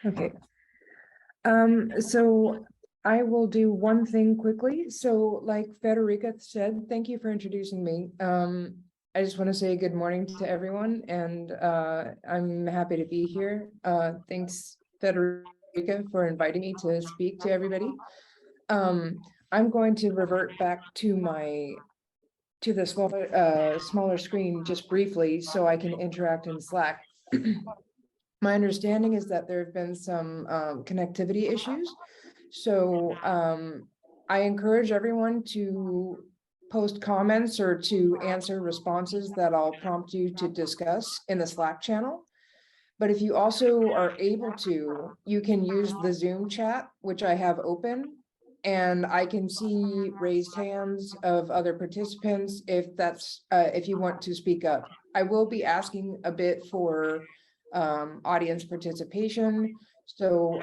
Okay. So I will do one thing quickly. So like Federica said, thank you for introducing me. I just want to say good morning to everyone, and I'm happy to be here. Thanks, Federica, for inviting me to speak to everybody. I'm going to revert back to the smaller screen just briefly so I can interact in Slack. My understanding is that there have been some connectivity issues. So I encourage everyone to post comments or to answer responses that I'll prompt you to discuss in the Slack channel. But if you also are able to, you can use the Zoom chat, which I have open, and I can see raised hands of other participants if you want to speak up. I will be asking a bit for audience participation. So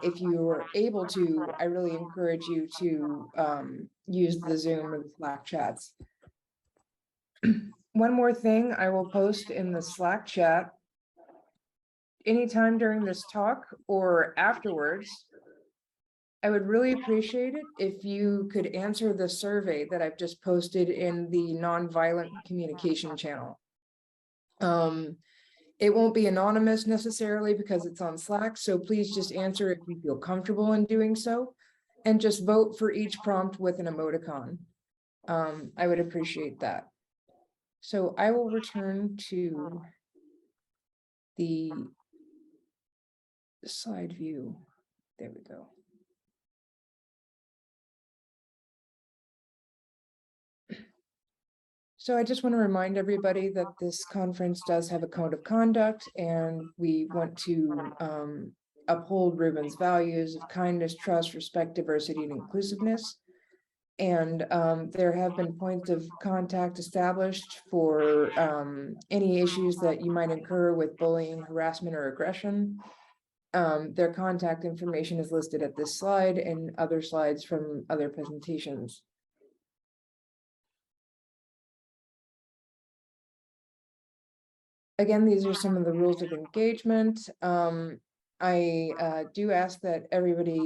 if you are able to, I really encourage you to use the Zoom or the Slack chats. One more thing I will post in the Slack chat anytime during this talk or afterwards. I would really appreciate it if you could answer the survey that I've just posted in the nonviolent communication channel. It won't be anonymous necessarily because it's on Slack, so please just answer if you feel comfortable in doing so, and just vote for each prompt with an emoticon. I would appreciate that. So I will return to the slide view. There we go. So I just want to remind everybody that this conference does have a code of conduct, and we want to uphold Rubin's values of kindness, trust, respect, diversity, and inclusiveness. And there have been points of contact established for any issues that you might incur with bullying, harassment, or aggression. Their contact information is listed at this slide and other slides from other presentations. Again, these are some of the rules of engagement. I do ask that everybody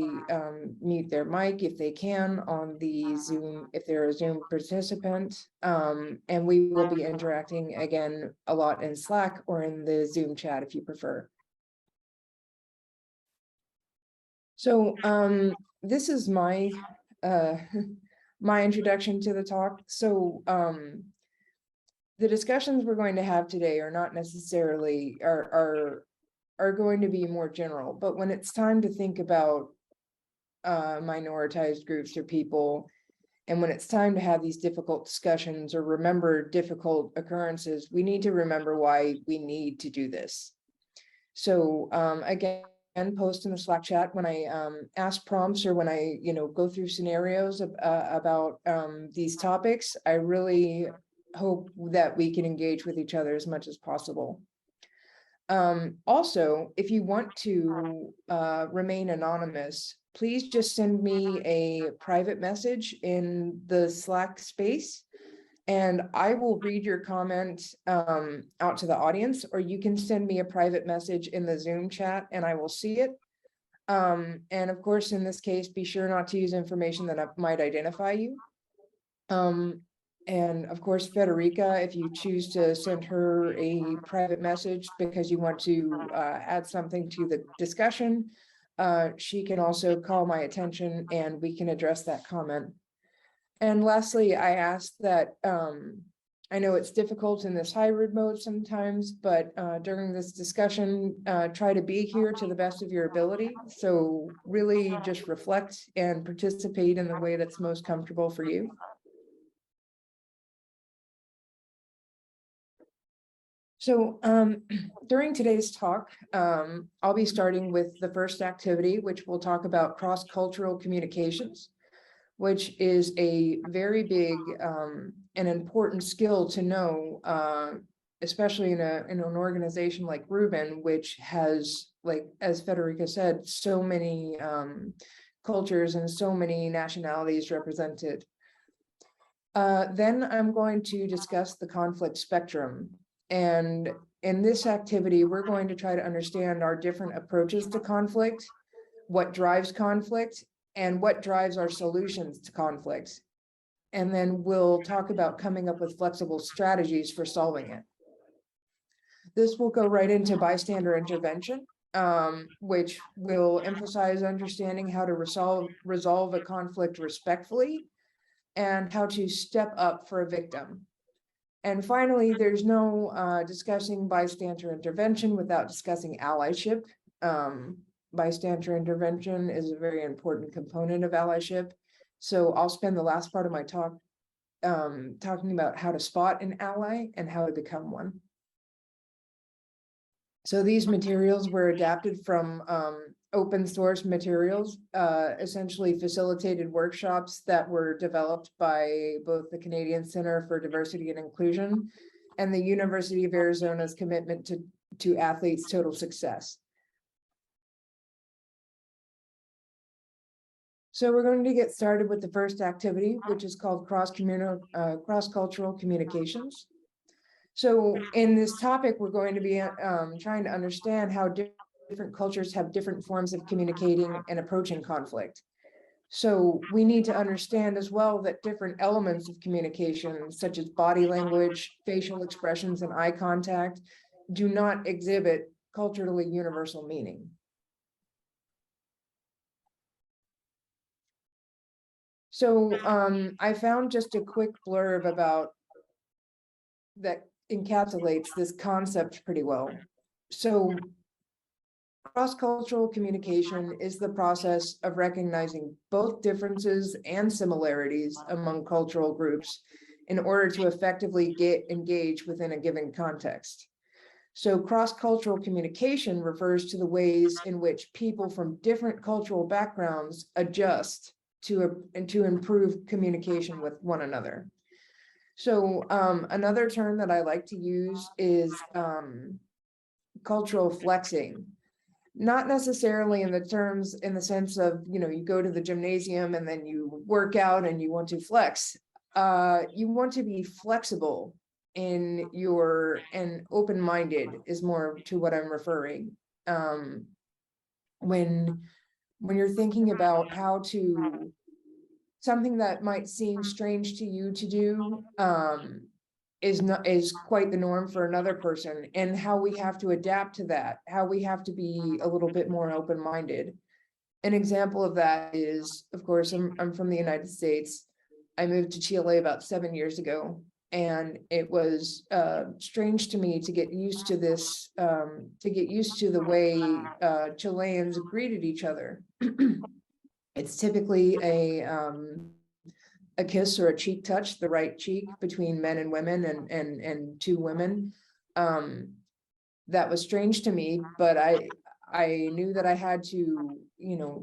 mute their mic if they can on the Zoom, if they're a Zoom participant. And we will be interacting again a lot in Slack or in the Zoom chat if you prefer. So this is my my introduction to the talk. So the discussions we're going to have today are not necessarily are going to be more general, but when it's time to think about minoritized groups or people, and when it's time to have these difficult discussions or remember difficult occurrences, we need to remember why we need to do this. So again, post in the Slack chat when I ask prompts or when I go through scenarios about these topics. I really hope that we can engage with each other as much as possible. Also, if you want to remain anonymous, please just send me a private message in the Slack space, and I will read your comment out to the audience, or you can send me a private message in the Zoom chat and I will see it. And of course, in this case, be sure not to use information that might identify you. And of course, Federica, if you choose to send her a private message because you want to add something to the discussion, she can also call my attention and we can address that comment. And lastly, I ask that, I know it's difficult in this hybrid mode sometimes, but during this discussion, try to be here to the best of your ability. So really just reflect and participate in the way that's most comfortable for you. So during today's talk, I'll be starting with the first activity, which will talk about cross-cultural communications, which is a very big and important skill to know, especially in an organization like Rubin, which has, like, as Federica said, so many cultures and so many nationalities represented. Then I'm going to discuss the conflict spectrum. And in this activity, we're going to try to understand our different approaches to conflict, what drives conflict, and what drives our solutions to conflict. And then we'll talk about coming up with flexible strategies for solving it. This will go right into bystander intervention, which will emphasize understanding how to resolve a conflict respectfully and how to step up for a victim. And finally, there's no discussing bystander intervention without discussing allyship. Bystander intervention is a very important component of allyship. So I'll spend the last part of my talk talking about how to spot an ally and how to become one. So these materials were adapted from open source materials, essentially facilitated workshops that were developed by both the Canadian Center for Diversity and Inclusion and the University of Arizona's commitment to athletes' total success. So we're going to get started with the first activity, which is called cross-cultural communications. So in this topic, we're going to be trying to understand how different cultures have different forms of communicating and approaching conflict. So we need to understand as well that different elements of communication, such as body language, facial expressions, and eye contact, do not exhibit culturally universal meaning. So I found just a quick blurb about that encapsulates this concept pretty well. So cross-cultural communication is the process of recognizing both differences and similarities among cultural groups in order to effectively engage within a given context. So cross-cultural communication refers to the ways in which people from different cultural backgrounds adjust to improve communication with one another. So another term that I like to use is cultural flexing. Not necessarily in the sense of, you go to the gymnasium and then you work out and you want to flex. You want to be flexible and open-minded is more to what I'm referring. When you're thinking about how to, something that might seem strange to you to do, is quite the norm for another person, and how we have to adapt to that, how we have to be a little bit more open-minded. An example of that is, of course, I'm from the United States. I moved to Chile about 7 years ago, and it was strange to me to get used to this, to get used to the way Chileans greeted each other. It's typically a kiss or a cheek touch, the right cheek, between men and women and two women. That was strange to me, but I knew that I had to,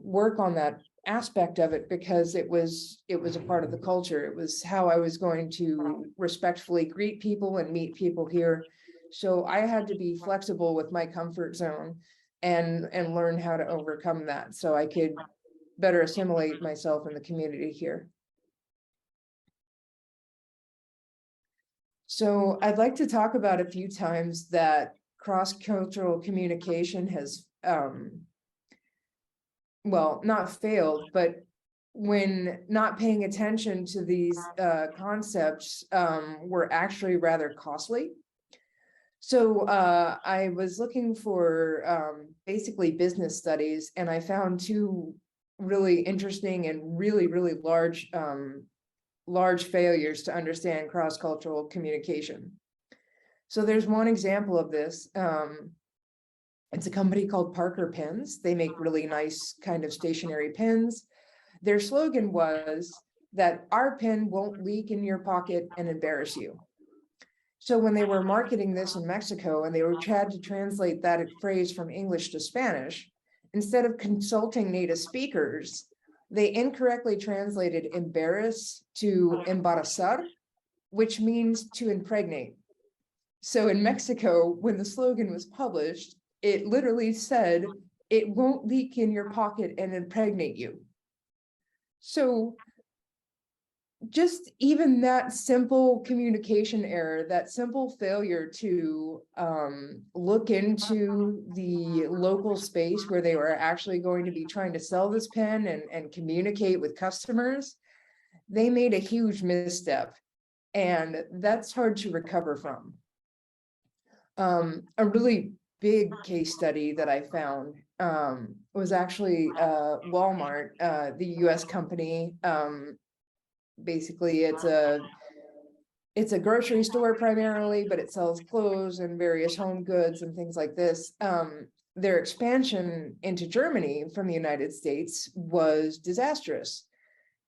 work on that aspect of it because it was a part of the culture. It was how I was going to respectfully greet people and meet people here. So I had to be flexible with my comfort zone and learn how to overcome that so I could better assimilate myself in the community here. So I'd like to talk about a few times that cross-cultural communication has, well, not failed, but when not paying attention to these concepts were actually rather costly. So I was looking for basically business studies, and I found two really interesting and really large failures to understand cross-cultural communication. So there's one example of this. It's a company called Parker Pens. They make really nice kind of stationary pens. Their slogan was that our pen won't leak in your pocket and embarrass you. So when they were marketing this in Mexico and they had to translate that phrase from English to Spanish, instead of consulting native speakers, they incorrectly translated embarrass to embarazar, which means to impregnate. So in Mexico, when the slogan was published, it literally said, "It won't leak in your pocket and impregnate you." So just even that simple communication error, that simple failure to look into the local space where they were actually going to be trying to sell this pen and communicate with customers, they made a huge misstep, and that's hard to recover from. A really big case study that I found was actually Walmart, the US company. Basically, it's a grocery store primarily, but it sells clothes and various home goods and things like this. Their expansion into Germany from the United States was disastrous.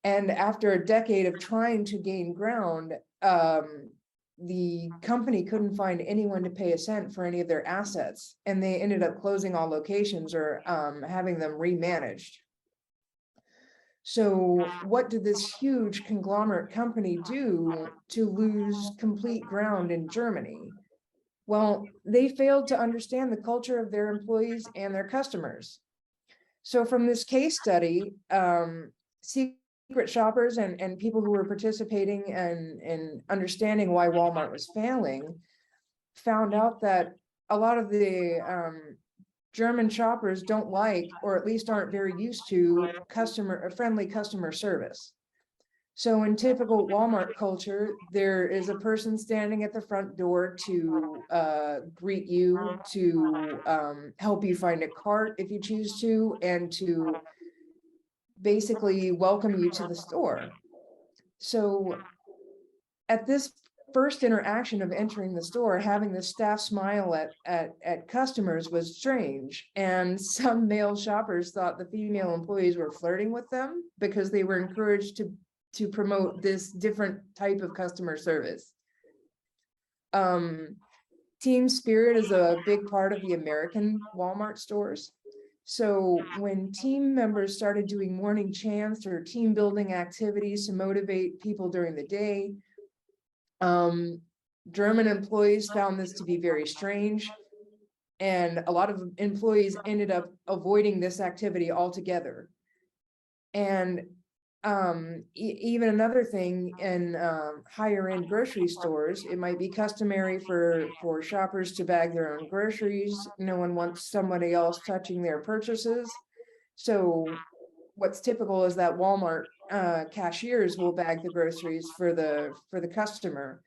And after a decade of trying to gain ground, the company couldn't find anyone to pay a cent for any of their assets, and they ended up closing all locations or having them remanaged. So what did this huge conglomerate company do to lose complete ground in Germany? Well, they failed to understand the culture of their employees and their customers. So from this case study, secret shoppers and people who were participating and understanding why Walmart was failing found out that a lot of the German shoppers don't like, or at least aren't very used to, friendly customer service. So in typical Walmart culture, there is a person standing at the front door to greet you, to help you find a cart if you choose to, and to basically welcome you to the store. So at this first interaction of entering the store, having the staff smile at customers was strange. And some male shoppers thought the female employees were flirting with them because they were encouraged to promote this different type of customer service. Team spirit is a big part of the American Walmart stores. So when team members started doing morning chants or team building activities to motivate people during the day, German employees found this to be very strange, and a lot of employees ended up avoiding this activity altogether. And even another thing in higher end grocery stores, it might be customary for shoppers to bag their own groceries. No one wants somebody else touching their purchases. So what's typical is that Walmart cashiers will bag the groceries for the customer.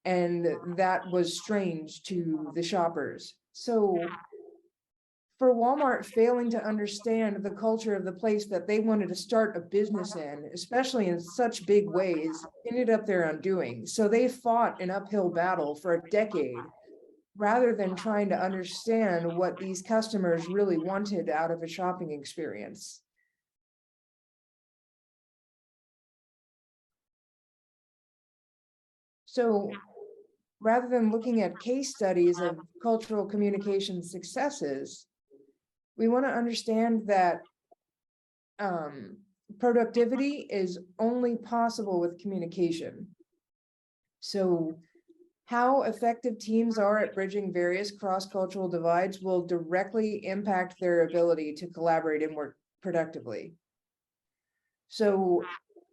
And that was strange to the shoppers. So for Walmart failing to understand the culture of the place that they wanted to start a business in, especially in such big ways, ended up their undoing. So they fought an uphill battle for a decade rather than trying to understand what these customers really wanted out of a shopping experience. So rather than looking at case studies of cultural communication successes, we want to understand that productivity is only possible with communication. So how effective teams are at bridging various cross-cultural divides will directly impact their ability to collaborate and work productively. So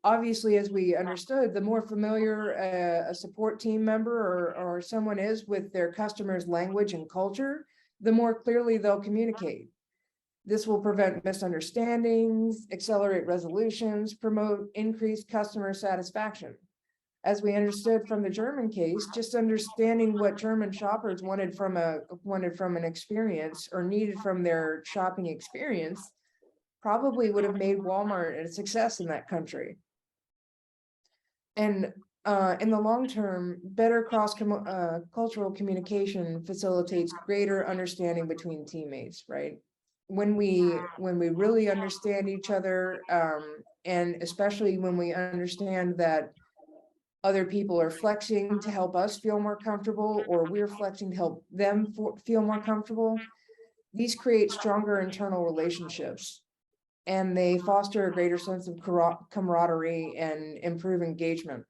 obviously, as we understood, the more familiar a support team member or someone is with their customer's language and culture, the more clearly they'll communicate. This will prevent misunderstandings, accelerate resolutions, promote increased customer satisfaction. As we understood from the German case, just understanding what German shoppers wanted from an experience or needed from their shopping experience probably would have made Walmart a success in that country. And in the long term, better cross-cultural communication facilitates greater understanding between teammates, right? When we really understand each other, and especially when we understand that other people are flexing to help us feel more comfortable, or we're flexing to help them feel more comfortable, these create stronger internal relationships, and they foster a greater sense of camaraderie and improve engagement.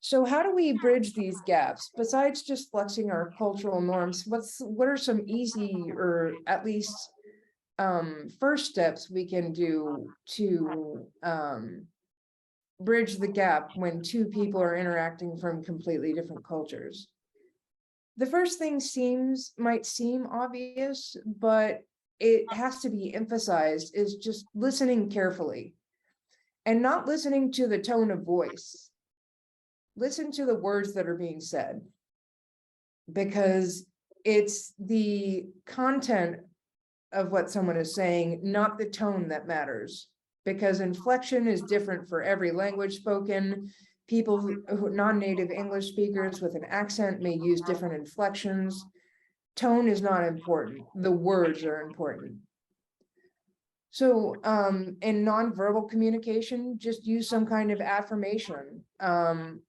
So how do we bridge these gaps? Besides just flexing our cultural norms, what are some easy, or at least first steps we can do to bridge the gap when two people are interacting from completely different cultures. The first thing might seem obvious, but it has to be emphasized, is just listening carefully and not listening to the tone of voice. Listen to the words that are being said, because it's the content of what someone is saying, not the tone, that matters. Because inflection is different for every language spoken. People who non-native English speakers with an accent may use different inflections. Tone is not important. The words are important. So in nonverbal communication, just use some kind of affirmation. And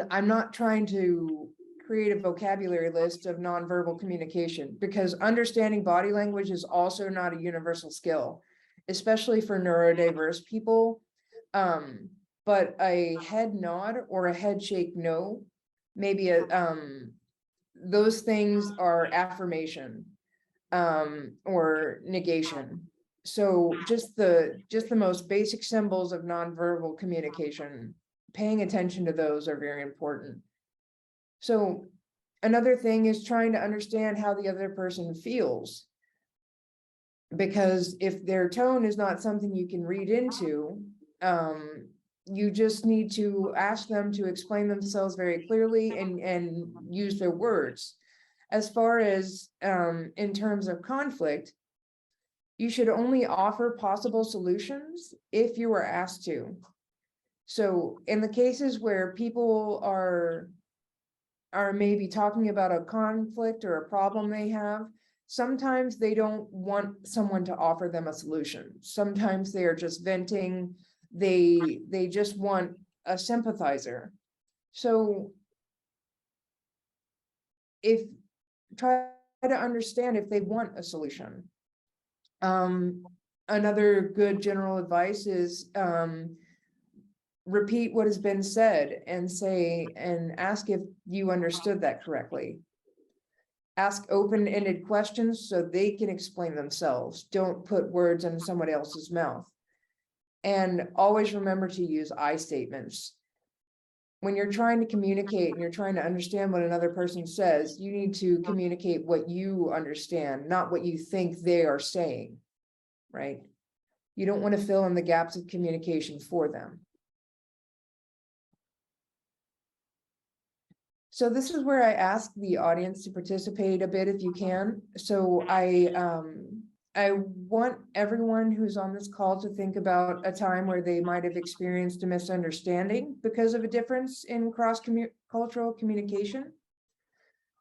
I'm not trying to create a vocabulary list of nonverbal communication, because understanding body language is also not a universal skill, especially for neurodiverse people. But a head nod or a head shake no, maybe those things are affirmation or negation. So just the most basic symbols of nonverbal communication, paying attention to those are very important. So another thing is trying to understand how the other person feels, because if their tone is not something you can read into, you just need to ask them to explain themselves very clearly and use their words. As far as in terms of conflict, you should only offer possible solutions if you are asked to. So in the cases where people are maybe talking about a conflict or a problem they have, sometimes they don't want someone to offer them a solution. Sometimes they are just venting. They just want a sympathizer. So try to understand if they want a solution. Another good general advice is repeat what has been said and ask if you understood that correctly. Ask open-ended questions so they can explain themselves. Don't put words in someone else's mouth. And always remember to use I statements. When you're trying to communicate and you're trying to understand what another person says, you need to communicate what you understand, not what you think they are saying, right? You don't want to fill in the gaps of communication for them. So this is where I ask the audience to participate a bit if you can. So I want everyone who's on this call to think about a time where they might have experienced a misunderstanding because of a difference in cross-cultural communication,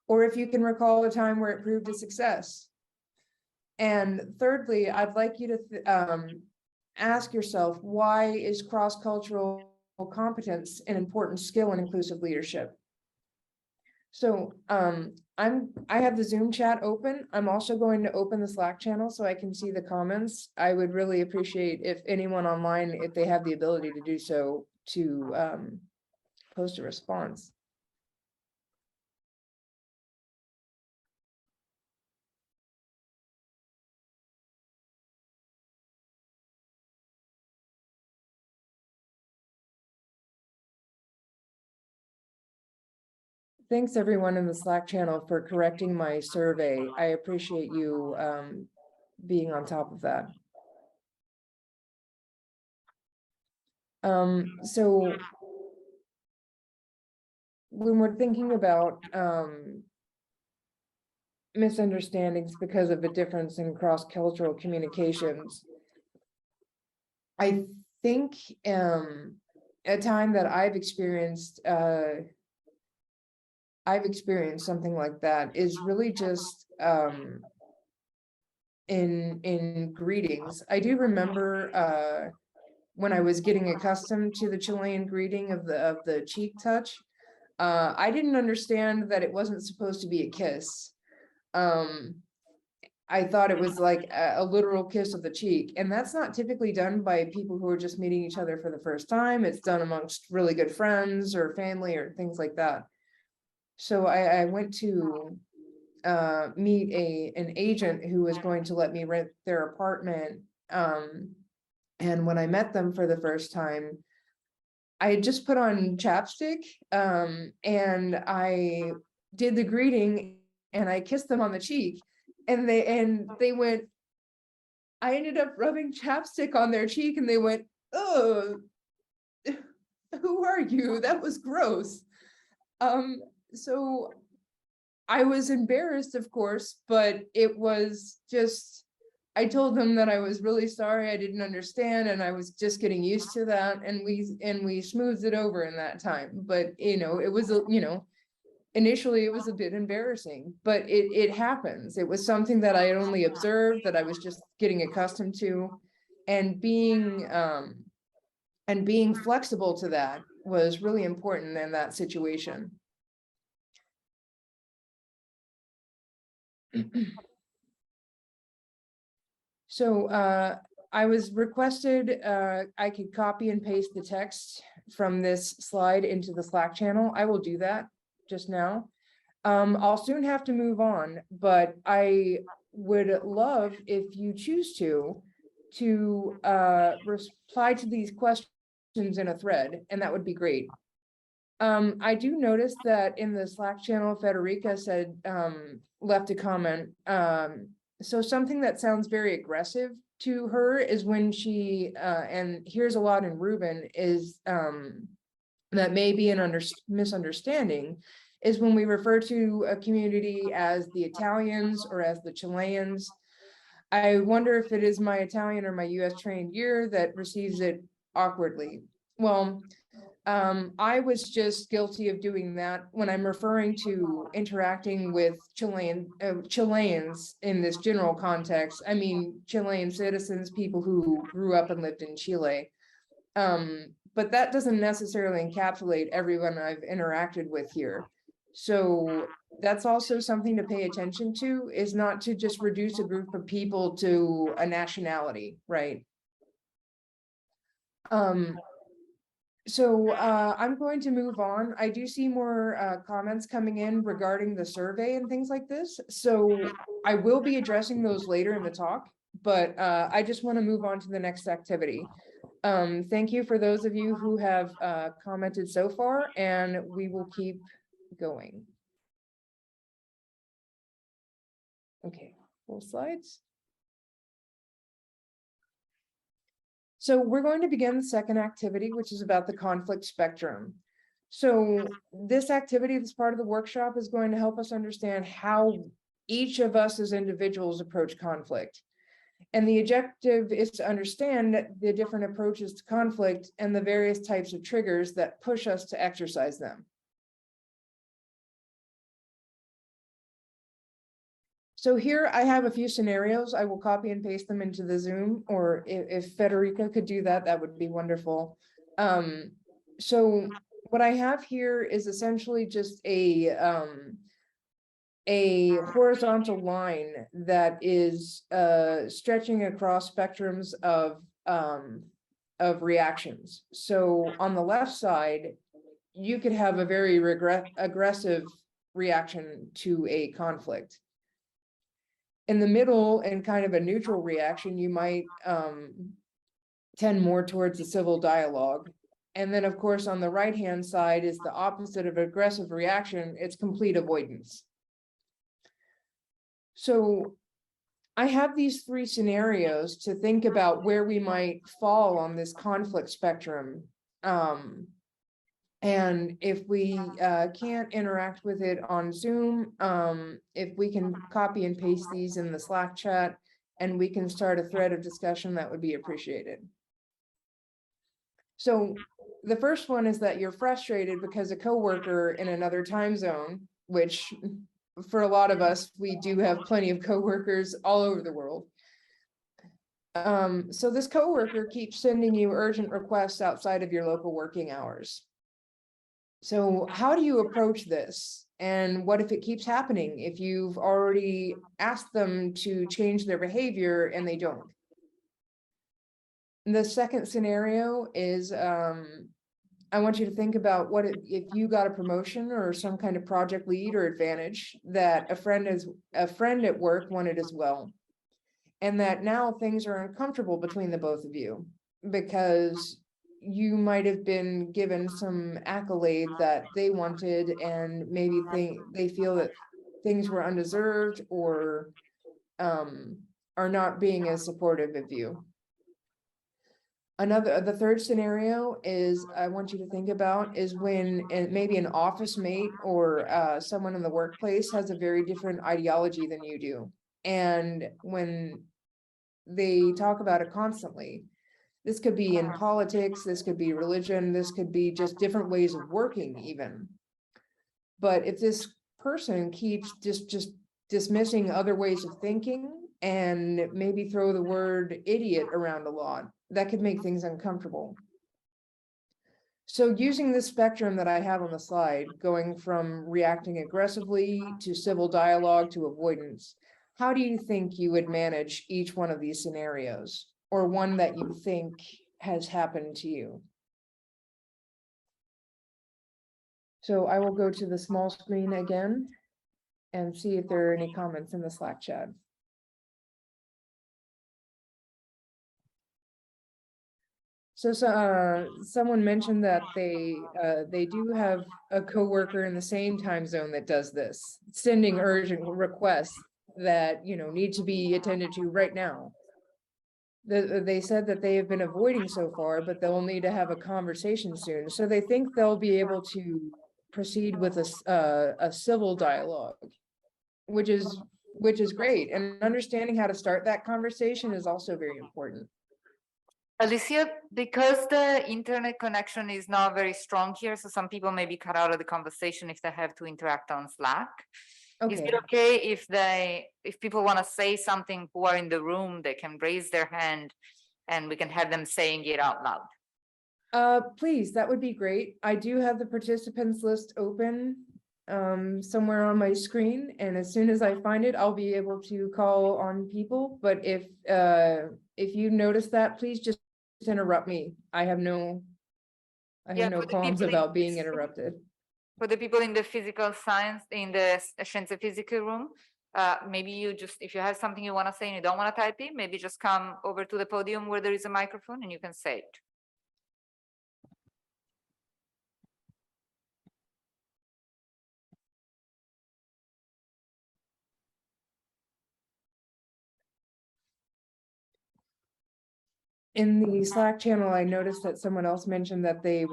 or if you can recall a time where it proved a success. And thirdly, I'd like you to ask yourself, why is cross-cultural competence an important skill in inclusive leadership? So I have the Zoom chat open. I'm also going to open the Slack channel so I can see the comments. I would really appreciate if anyone online, if they have the ability to do so, to post a response. Thanks everyone in the Slack channel for correcting my survey. I appreciate you being on top of that. So when we're thinking about misunderstandings because of a difference in cross-cultural communications, I think a time that I've experienced something like that is really just in greetings. I do remember when I was getting accustomed to the Chilean greeting of the cheek touch. I didn't understand that it wasn't supposed to be a kiss. I thought it was like a literal kiss of the cheek, and that's not typically done by people who are just meeting each other for the first time. It's done amongst really good friends or family or things like that. So I went to meet an agent who was going to let me rent their apartment. And when I met them for the first time, I had just put on chapstick, and I did the greeting and I kissed them on the cheek, and they went, I ended up rubbing chapstick on their cheek and they went, "Oh, who are you? That was gross." So I was embarrassed, of course, but it was just, I told them that I was really sorry, I didn't understand, and I was just getting used to that, and we smoothed it over in that time. But it was initially it was a bit embarrassing, but it happens. It was something that I had only observed, that I was just getting accustomed to, and being flexible to that was really important in that situation. So I was requested, I could copy and paste the text from this slide into the Slack channel. I will do that just now. I'll soon have to move on, but I would love, if you choose to reply to these questions in a thread, and that would be great. I do notice that in the Slack channel, Federica said, left a comment. So something that sounds very aggressive to her is when she, and here's a lot in Rubin, is that may be an misunderstanding, is when we refer to a community as the Italians or as the Chileans. I wonder if it is my Italian or my US trained ear that receives it awkwardly. Well, I was just guilty of doing that when I'm referring to interacting with Chileans in this general context. I mean, Chilean citizens, people who grew up and lived in Chile. But that doesn't necessarily encapsulate everyone I've interacted with here. So that's also something to pay attention to, is not to just reduce a group of people to a nationality, right? So I'm going to move on. I do see more comments coming in regarding the survey and things like this. So I will be addressing those later in the talk, but I just want to move on to the next activity. Thank you for those of you who have commented so far, and we will keep going. Okay, full slides. So we're going to begin the second activity, which is about the conflict spectrum. So this activity, this part of the workshop, is going to help us understand how each of us as individuals approach conflict. And the objective is to understand the different approaches to conflict and the various types of triggers that push us to exercise them. So here I have a few scenarios. I will copy and paste them into the Zoom, or if Federica could do that, that would be wonderful. So what I have here is essentially just a horizontal line that is stretching across spectrums of reactions. So on the left side, you could have a very aggressive reaction to a conflict. In the middle, and kind of a neutral reaction, you might tend more towards a civil dialogue. And then, of course, on the right-hand side is the opposite of aggressive reaction. It's complete avoidance. So I have these three scenarios to think about where we might fall on this conflict spectrum. And if we can't interact with it on Zoom, if we can copy and paste these in the Slack chat and we can start a thread of discussion, that would be appreciated. So the first one is that you're frustrated because a coworker in another time zone, which for a lot of us, we do have plenty of coworkers all over the world. So this coworker keeps sending you urgent requests outside of your local working hours. So how do you approach this? And what if it keeps happening? If you've already asked them to change their behavior and they don't? The second scenario is I want you to think about what if you got a promotion or some kind of project lead or advantage that a friend at work wanted as well. And that now things are uncomfortable between the both of you because you might have been given some accolade that they wanted, and maybe they feel that things were undeserved or are not being as supportive of you. The third scenario is I want you to think about is when maybe an office mate or someone in the workplace has a very different ideology than you do. And when they talk about it constantly, this could be in politics, this could be religion, this could be just different ways of working even. But if this person keeps just dismissing other ways of thinking and maybe throw the word idiot around a lot, that could make things uncomfortable. So using this spectrum that I have on the slide, going from reacting aggressively to civil dialogue to avoidance, how do you think you would manage each one of these scenarios, or one that you think has happened to you? So I will go to the small screen again and see if there are any comments in the Slack chat. So someone mentioned that they do have a coworker in the same time zone that does this, sending urgent requests that, you know, need to be attended to right now. They said that they have been avoiding so far, but they'll need to have a conversation soon. So they think they'll be able to proceed with a civil dialogue, which is great. And understanding how to start that conversation is also very important. Alysha, because the internet connection is not very strong here, so some people may be cut out of the conversation if they have to interact on Slack. Okay. Is it okay if people want to say something who are in the room, they can raise their hand and we can have them saying it out loud? Please, that would be great. I do have the participants list open somewhere on my screen, and as soon as I find it, I'll be able to call on people. But if you notice that, please just interrupt me. I have no qualms about being interrupted. For the people in the physical science, in the Scienze Fisiche room, maybe you just, if you have something you want to say and you don't want to type in, maybe just come over to the podium where there is a microphone and you can say it. In the Slack channel, I noticed that someone else mentioned that they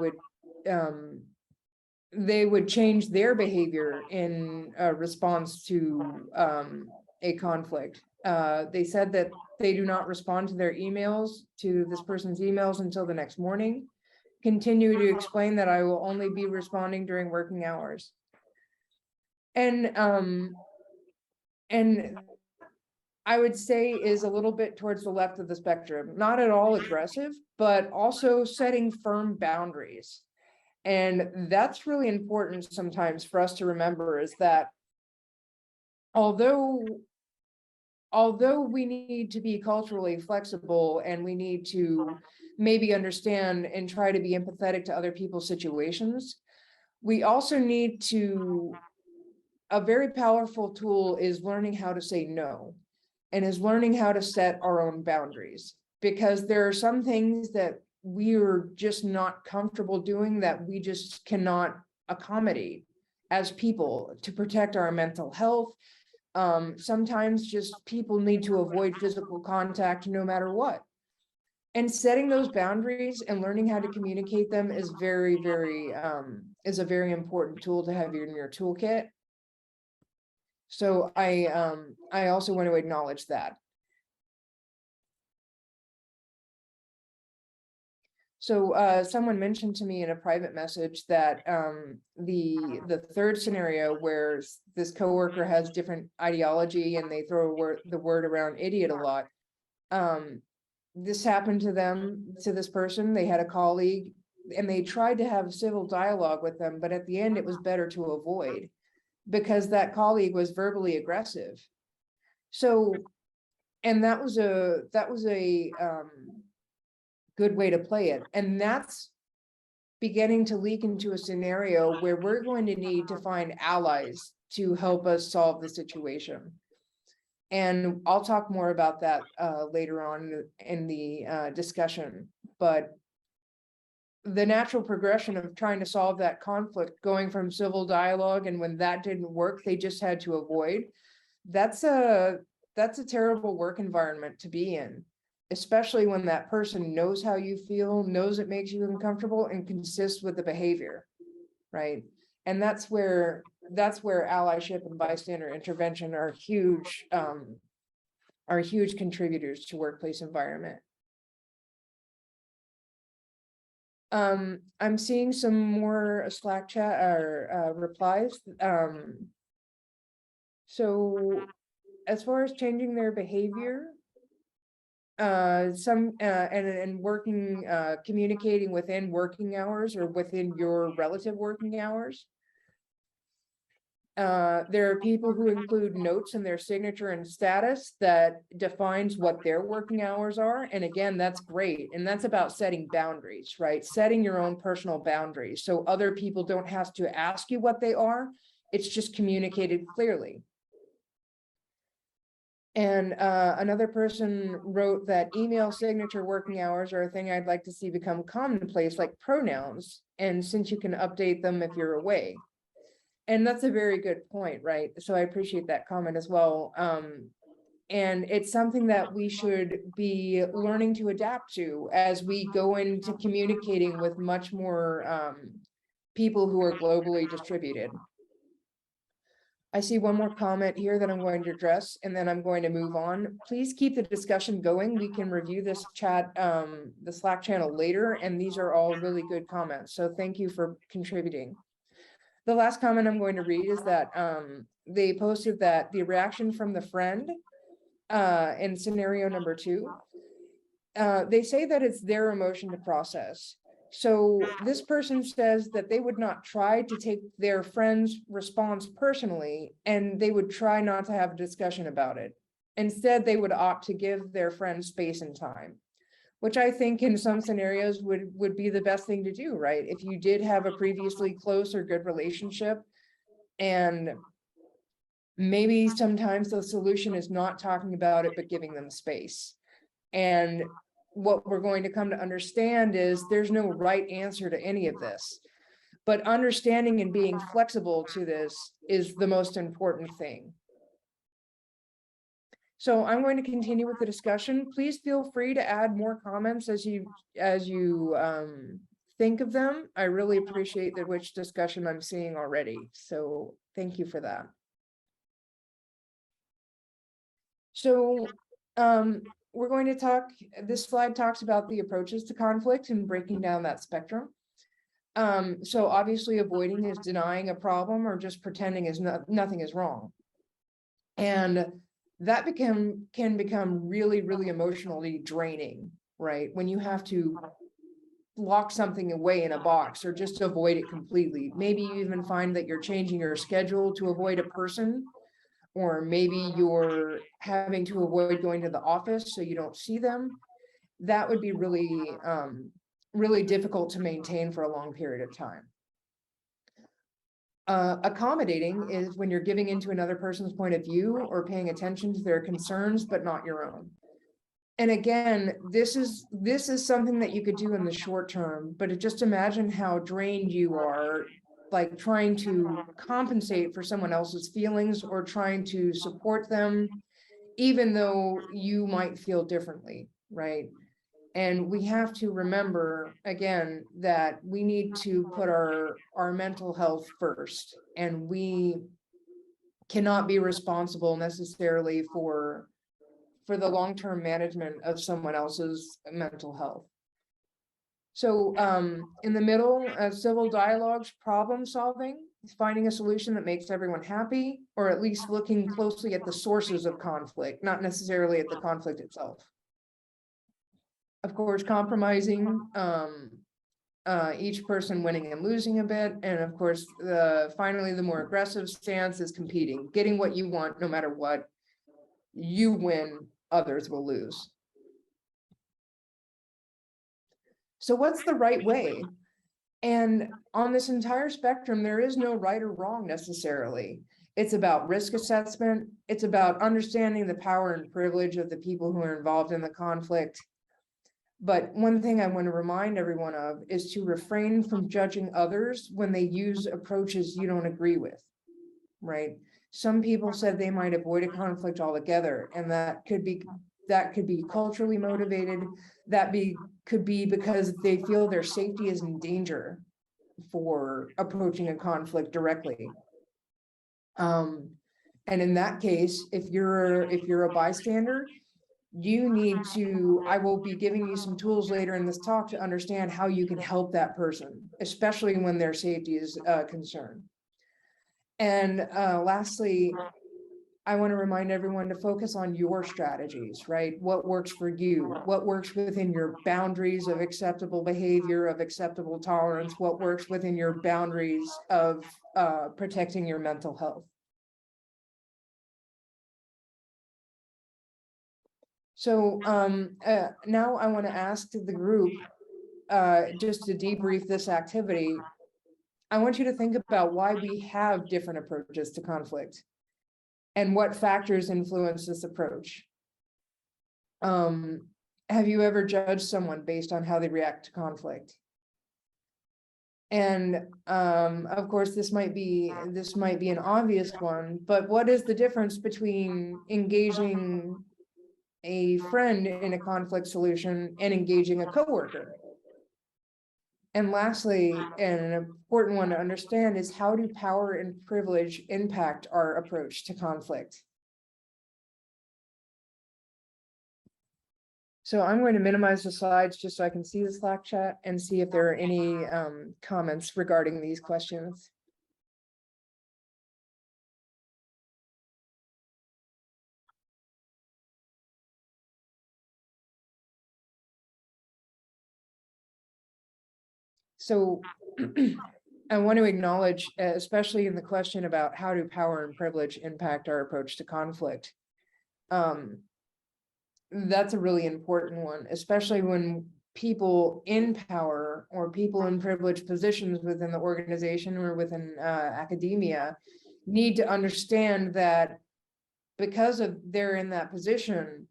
would change their behavior in response to a conflict. They said that they do not respond to their emails, to this person's emails, until the next morning. Continue to explain that I will only be responding during working hours. And I would say is a little bit towards the left of the spectrum, not at all aggressive, but also setting firm boundaries. And that's really important sometimes for us to remember, is that although we need to be culturally flexible and we need to maybe understand and try to be empathetic to other people's situations, we also need to, a very powerful tool is learning how to say no, and is learning how to set our own boundaries, because there are some things that we are just not comfortable doing, that we just cannot accommodate as people to protect our mental health. Sometimes just people need to avoid physical contact no matter what. And setting those boundaries and learning how to communicate them is very, is a very important tool to have in your toolkit. So I also want to acknowledge that. So someone mentioned to me in a private message that the third scenario, where this coworker has different ideology and they throw the word around idiot a lot, this happened to them, to this person. They had a colleague and they tried to have civil dialogue with them, but at the end it was better to avoid, because that colleague was verbally aggressive. So, and that was a good way to play it. And that's beginning to leak into a scenario where we're going to need to find allies to help us solve the situation. And I'll talk more about that later on in the discussion, but the natural progression of trying to solve that conflict, going from civil dialogue, and when that didn't work, they just had to avoid. That's a terrible work environment to be in, especially when that person knows how you feel, knows it makes you uncomfortable, and consists with the behavior, right? And that's where allyship and bystander intervention are huge contributors to workplace environment. I'm seeing some more Slack chat or replies. So as far as changing their behavior, and working, communicating within working hours or within your relative working hours. There are people who include notes in their signature and status that defines what their working hours are. And again, that's great. And that's about setting boundaries, right? Setting your own personal boundaries. So other people don't have to ask you what they are. It's just communicated clearly. And another person wrote that email signature working hours are a thing I'd like to see become commonplace, like pronouns. And since you can update them if you're away. And that's a very good point, right? So I appreciate that comment as well. And it's something that we should be learning to adapt to as we go into communicating with much more people who are globally distributed. I see one more comment here that I'm going to address, and then I'm going to move on. Please keep the discussion going. We can review this chat, the Slack channel later, and these are all really good comments. So thank you for contributing. The last comment I'm going to read is that they posted that the reaction from the friend in scenario number 2, they say that it's their emotion to process. So this person says that they would not try to take their friend's response personally, and they would try not to have a discussion about it. Instead, they would opt to give their friend space and time, which I think in some scenarios would be the best thing to do, right? If you did have a previously close or good relationship, and maybe sometimes the solution is not talking about it, but giving them space. And what we're going to come to understand is there's no right answer to any of this, but understanding and being flexible to this is the most important thing. So I'm going to continue with the discussion. Please feel free to add more comments as you think of them. I really appreciate the rich discussion I'm seeing already. So thank you for that. So we're going to talk, this slide talks about the approaches to conflict and breaking down that spectrum. So obviously avoiding is denying a problem or just pretending is nothing is wrong. And that can become really, really emotionally draining, right? When you have to lock something away in a box or just avoid it completely. Maybe you even find that you're changing your schedule to avoid a person, or maybe you're having to avoid going to the office so you don't see them. That would be really, really difficult to maintain for a long period of time. Accommodating is when you're giving into another person's point of view or paying attention to their concerns, but not your own. And again, this is something that you could do in the short term, but just imagine how drained you are, like trying to compensate for someone else's feelings or trying to support them, even though you might feel differently, right? And we have to remember, again, that we need to put our mental health first, and we cannot be responsible necessarily for the long-term management of someone else's mental health. So in the middle, civil dialogues, problem solving, finding a solution that makes everyone happy, or at least looking closely at the sources of conflict, not necessarily at the conflict itself. Of course, compromising, each person winning and losing a bit. And of course, finally, the more aggressive stance is competing, getting what you want, no matter what. You win, others will lose. So what's the right way? And on this entire spectrum, there is no right or wrong necessarily. It's about risk assessment. It's about understanding the power and privilege of the people who are involved in the conflict. But one thing I want to remind everyone of is to refrain from judging others when they use approaches you don't agree with, right? Some people said they might avoid a conflict altogether, and that could be culturally motivated. Could be because they feel their safety is in danger for approaching a conflict directly. And in that case, if you're a bystander, you need to, I will be giving you some tools later in this talk to understand how you can help that person, especially when their safety is concerned. And lastly, I want to remind everyone to focus on your strategies, right? What works for you? What works within your boundaries of acceptable behavior, of acceptable tolerance? What works within your boundaries of protecting your mental health? So now I want to ask the group, just to debrief this activity, I want you to think about why we have different approaches to conflict and what factors influence this approach. Have you ever judged someone based on how they react to conflict? And of course, this might be an obvious one, but what is the difference between engaging a friend in a conflict solution and engaging a coworker? And lastly, and an important one to understand is, how do power and privilege impact our approach to conflict? So I'm going to minimize the slides just so I can see the Slack chat and see if there are any comments regarding these questions. So I want to acknowledge, especially in the question about how do power and privilege impact our approach to conflict. That's a really important one, especially when people in power or people in privileged positions within the organization or within academia need to understand that because of they're in that position,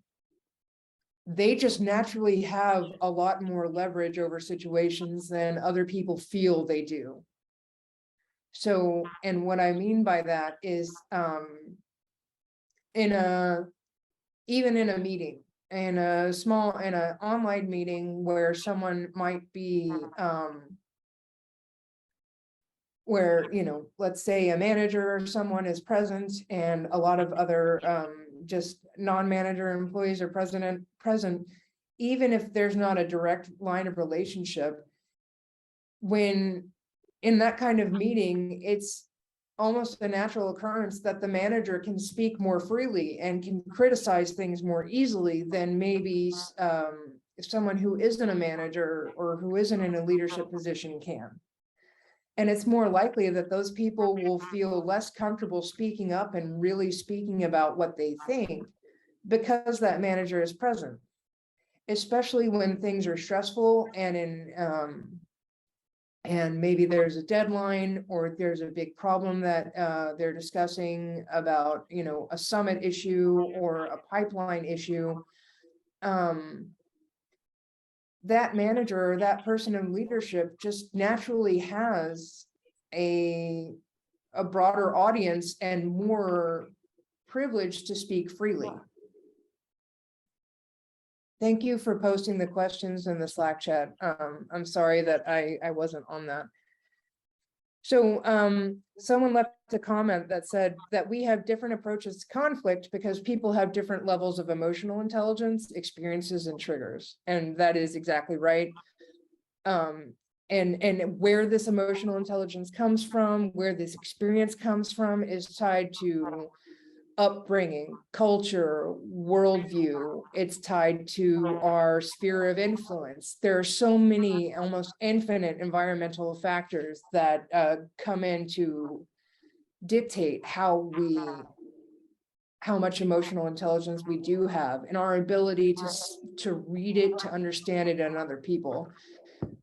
they just naturally have a lot more leverage over situations than other people feel they do. So, and what I mean by that is, even in a meeting, in an online meeting where someone might be, where, let's say a manager or someone is present and a lot of other just non-manager employees are present, even if there's not a direct line of relationship, when in that kind of meeting, it's almost a natural occurrence that the manager can speak more freely and can criticize things more easily than maybe someone who isn't a manager or who isn't in a leadership position can. And it's more likely that those people will feel less comfortable speaking up and really speaking about what they think because that manager is present, especially when things are stressful and maybe there's a deadline or there's a big problem that they're discussing about, a summit issue or a pipeline issue. That manager or that person in leadership just naturally has a broader audience and more privilege to speak freely. Thank you for posting the questions in the Slack chat. I'm sorry that I wasn't on that. So someone left a comment that said that we have different approaches to conflict because people have different levels of emotional intelligence, experiences, and triggers. And that is exactly right. And where this emotional intelligence comes from, where this experience comes from, is tied to upbringing, culture, worldview. It's tied to our sphere of influence. There are so many, almost infinite environmental factors that come in to dictate how much emotional intelligence we do have and our ability to read it, to understand it in other people.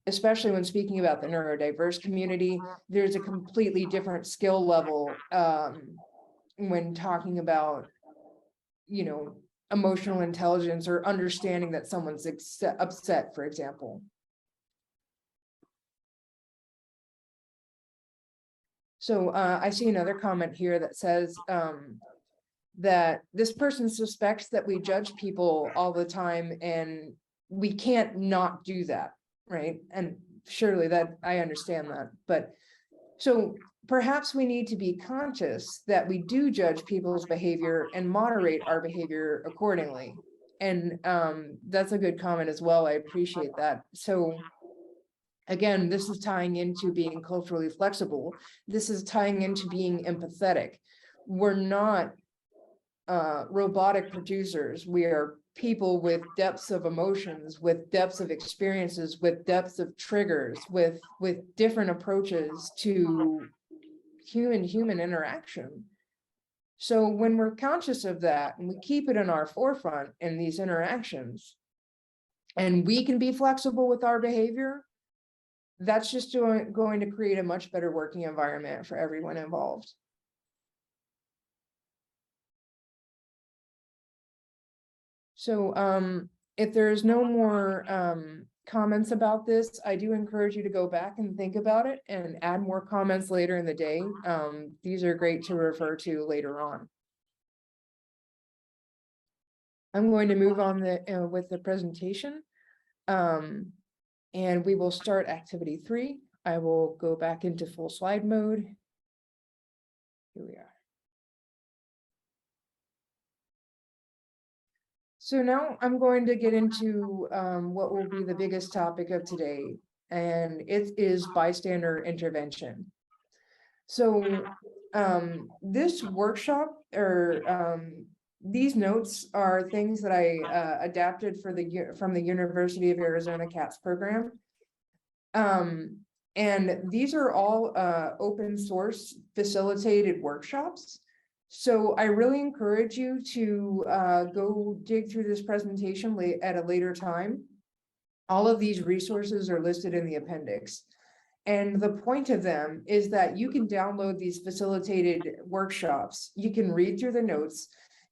especially when speaking about the neurodiverse community, there's a completely different skill level when talking about, you know, emotional intelligence or understanding that someone's upset, for example. So I see another comment here that says that this person suspects that we judge people all the time, and we can't not do that, right? And surely that I understand that, but so perhaps we need to be conscious that we do judge people's behavior and moderate our behavior accordingly. And that's a good comment as well. I appreciate that. So again, this is tying into being culturally flexible. This is tying into being empathetic. We're not robotic producers. We are people with depths of emotions, with depths of experiences, with depths of triggers, with different approaches to human interaction. So when we're conscious of that and we keep it in our forefront in these interactions, and we can be flexible with our behavior, that's just going to create a much better working environment for everyone involved. So if there's no more comments about this, I do encourage you to go back and think about it and add more comments later in the day. These are great to refer to later on. I'm going to move on with the presentation. And we will start activity 3. I will go back into full slide mode. Here we are. So now I'm going to get into what will be the biggest topic of today, and it is bystander intervention. So this workshop, or these notes, are things that I adapted from the University of Arizona CATS program. And these are all open source facilitated workshops. So I really encourage you to go dig through this presentation at a later time. All of these resources are listed in the appendix. And the point of them is that you can download these facilitated workshops, you can read through the notes,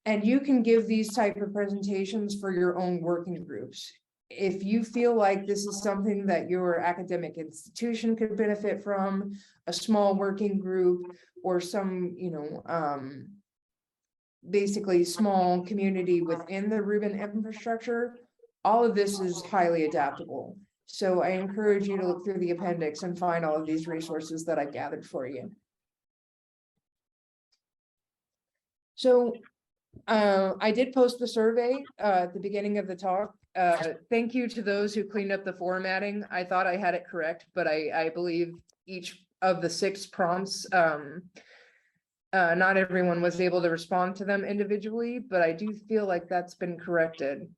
and you can give these type of presentations for your own working groups. If you feel like this is something that your academic institution could benefit from, a small working group, or some, basically small community within the Rubin infrastructure, all of this is highly adaptable. So I encourage you to look through the appendix and find all of these resources that I've gathered for you. So I did post the survey at the beginning of the talk. Thank you to those who cleaned up the formatting. I thought I had it correct, but I believe each of the 6 prompts, not everyone was able to respond to them individually, but I do feel like that's been corrected.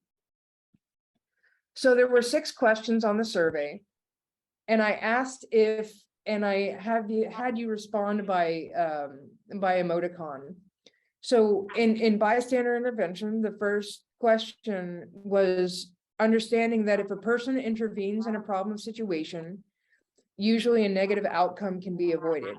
So there were 6 questions on the survey, and I asked and I had you respond by emoticon. So in bystander intervention, the first question was understanding that if a person intervenes in a problem situation, usually a negative outcome can be avoided.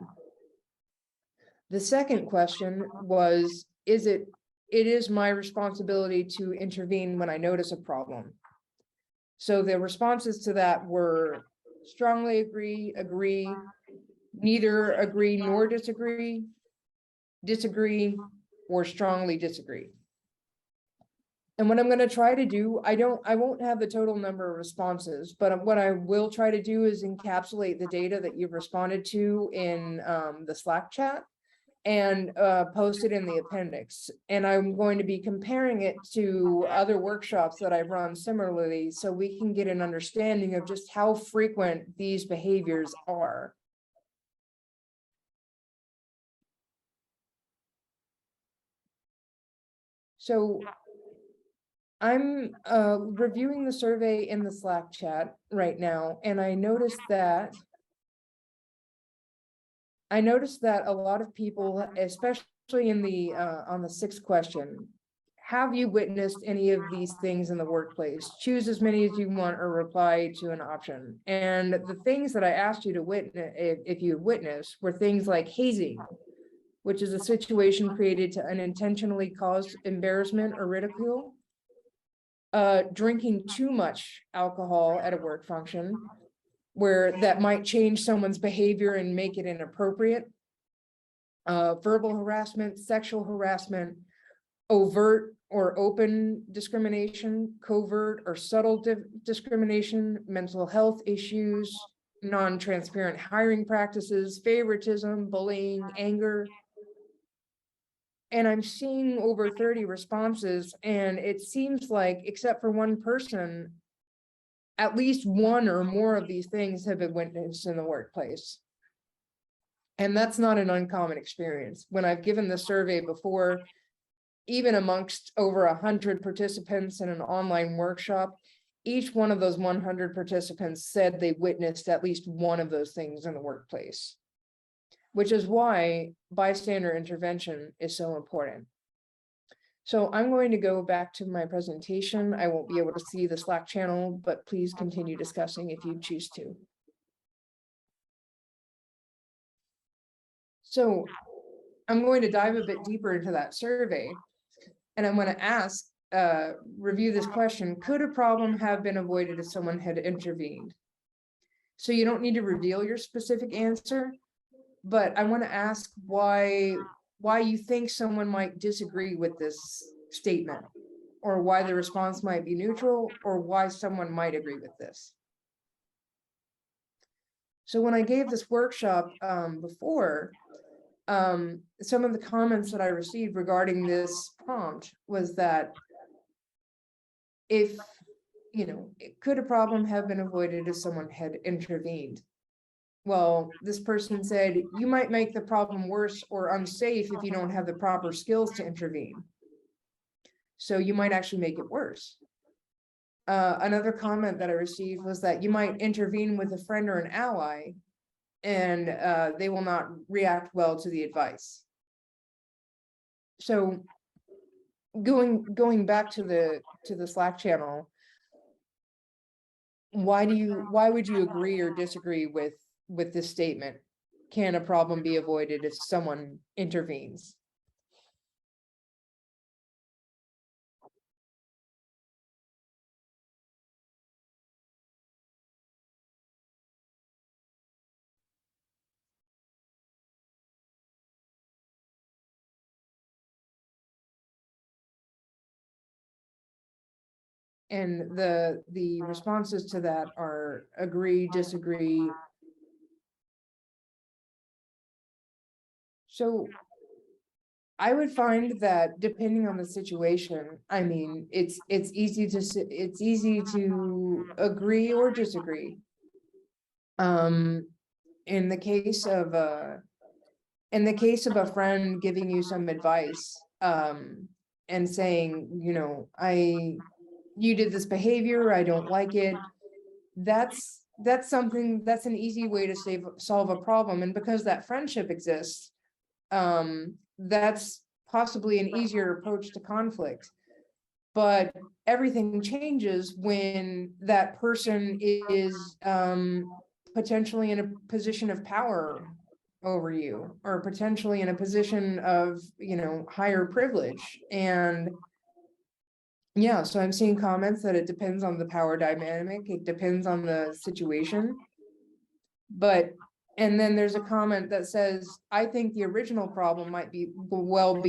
The second question was, it is my responsibility to intervene when I notice a problem. So the responses to that were strongly agree, neither agree nor disagree, or strongly disagree. And what I'm going to try to do, I won't have the total number of responses, but what I will try to do is encapsulate the data that you've responded to in the Slack chat and post it in the appendix. And I'm going to be comparing it to other workshops that I've run similarly, so we can get an understanding of just how frequent these behaviors are. So I'm reviewing the survey in the Slack chat right now, and I noticed that a lot of people, especially in the on the 6th question, have you witnessed any of these things in the workplace? Choose as many as you want or reply to an option. And the things that I asked you to witness, if you witnessed, were things like hazing, which is a situation created to unintentionally cause embarrassment or ridicule. Drinking too much alcohol at a work function, where that might change someone's behavior and make it inappropriate. Verbal harassment, sexual harassment, overt or open discrimination, covert or subtle discrimination, mental health issues, non-transparent hiring practices, favoritism, bullying, anger. And I'm seeing over 30 responses, and it seems like, except for one person, at least one or more of these things have been witnessed in the workplace. And that's not an uncommon experience. When I've given the survey before, even amongst over 100 participants in an online workshop, each one of those 100 participants said they witnessed at least one of those things in the workplace, which is why bystander intervention is so important. So I'm going to go back to my presentation. I won't be able to see the Slack channel, but please continue discussing if you choose to. So I'm going to dive a bit deeper into that survey, and I'm going to ask, review this question: could a problem have been avoided if someone had intervened? So you don't need to reveal your specific answer, but I want to ask why you think someone might disagree with this statement, or why the response might be neutral, or why someone might agree with this. So when I gave this workshop before, some of the comments that I received regarding this prompt was that if, could a problem have been avoided if someone had intervened? Well, this person said, you might make the problem worse or unsafe if you don't have the proper skills to intervene. So you might actually make it worse. Another comment that I received was that you might intervene with a friend or an ally, and they will not react well to the advice. So going back to the Slack channel, why would you agree or disagree with this statement? Can a problem be avoided if someone intervenes? And the responses to that are agree, disagree. So I would find that depending on the situation, I mean, it's easy to agree or disagree. In the case of a friend giving you some advice, and saying, you did this behavior, I don't like it. That's an easy way to solve a problem. And because that friendship exists, that's possibly an easier approach to conflict. But everything changes when that person is potentially in a position of power over you, or potentially in a position of, higher privilege. And yeah, so I'm seeing comments that it depends on the power dynamic, it depends on the situation. And then there's a comment that says, I think the original problem might be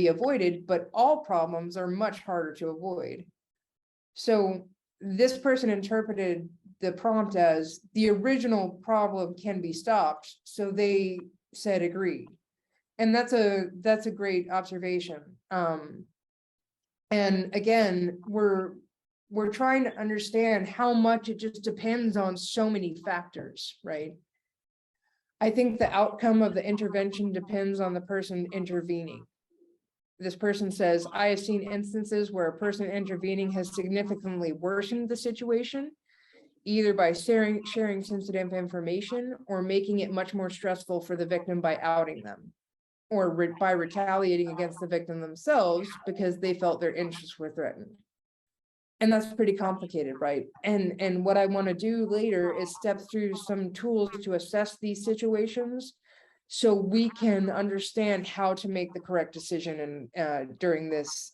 avoided, but all problems are much harder to avoid. So this person interpreted the prompt as the original problem can be stopped. So they said agreed. And that's a great observation. And again, we're trying to understand how much it just depends on so many factors, right? I think the outcome of the intervention depends on the person intervening. This person says, I have seen instances where a person intervening has significantly worsened the situation, either by sharing sensitive information or making it much more stressful for the victim by outing them, or by retaliating against the victim themselves because they felt their interests were threatened. And that's pretty complicated, right? And what I want to do later is step through some tools to assess these situations so we can understand how to make the correct decision and during this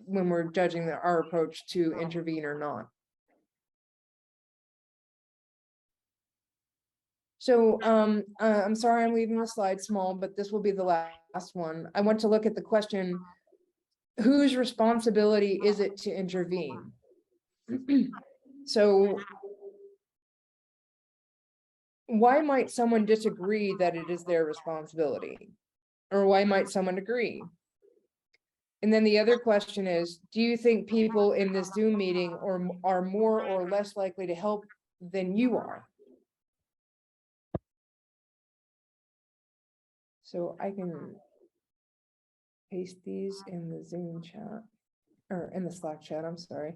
when we're judging our approach to intervene or not. So I'm sorry I'm leaving the slide small, but this will be the last one. I want to look at the question, whose responsibility is it to intervene? So why might someone disagree that it is their responsibility? Or why might someone agree? And then the other question is, do you think people in this Zoom meeting are more or less likely to help than you are? So I can paste these in the Zoom chat, or in the Slack chat, I'm sorry.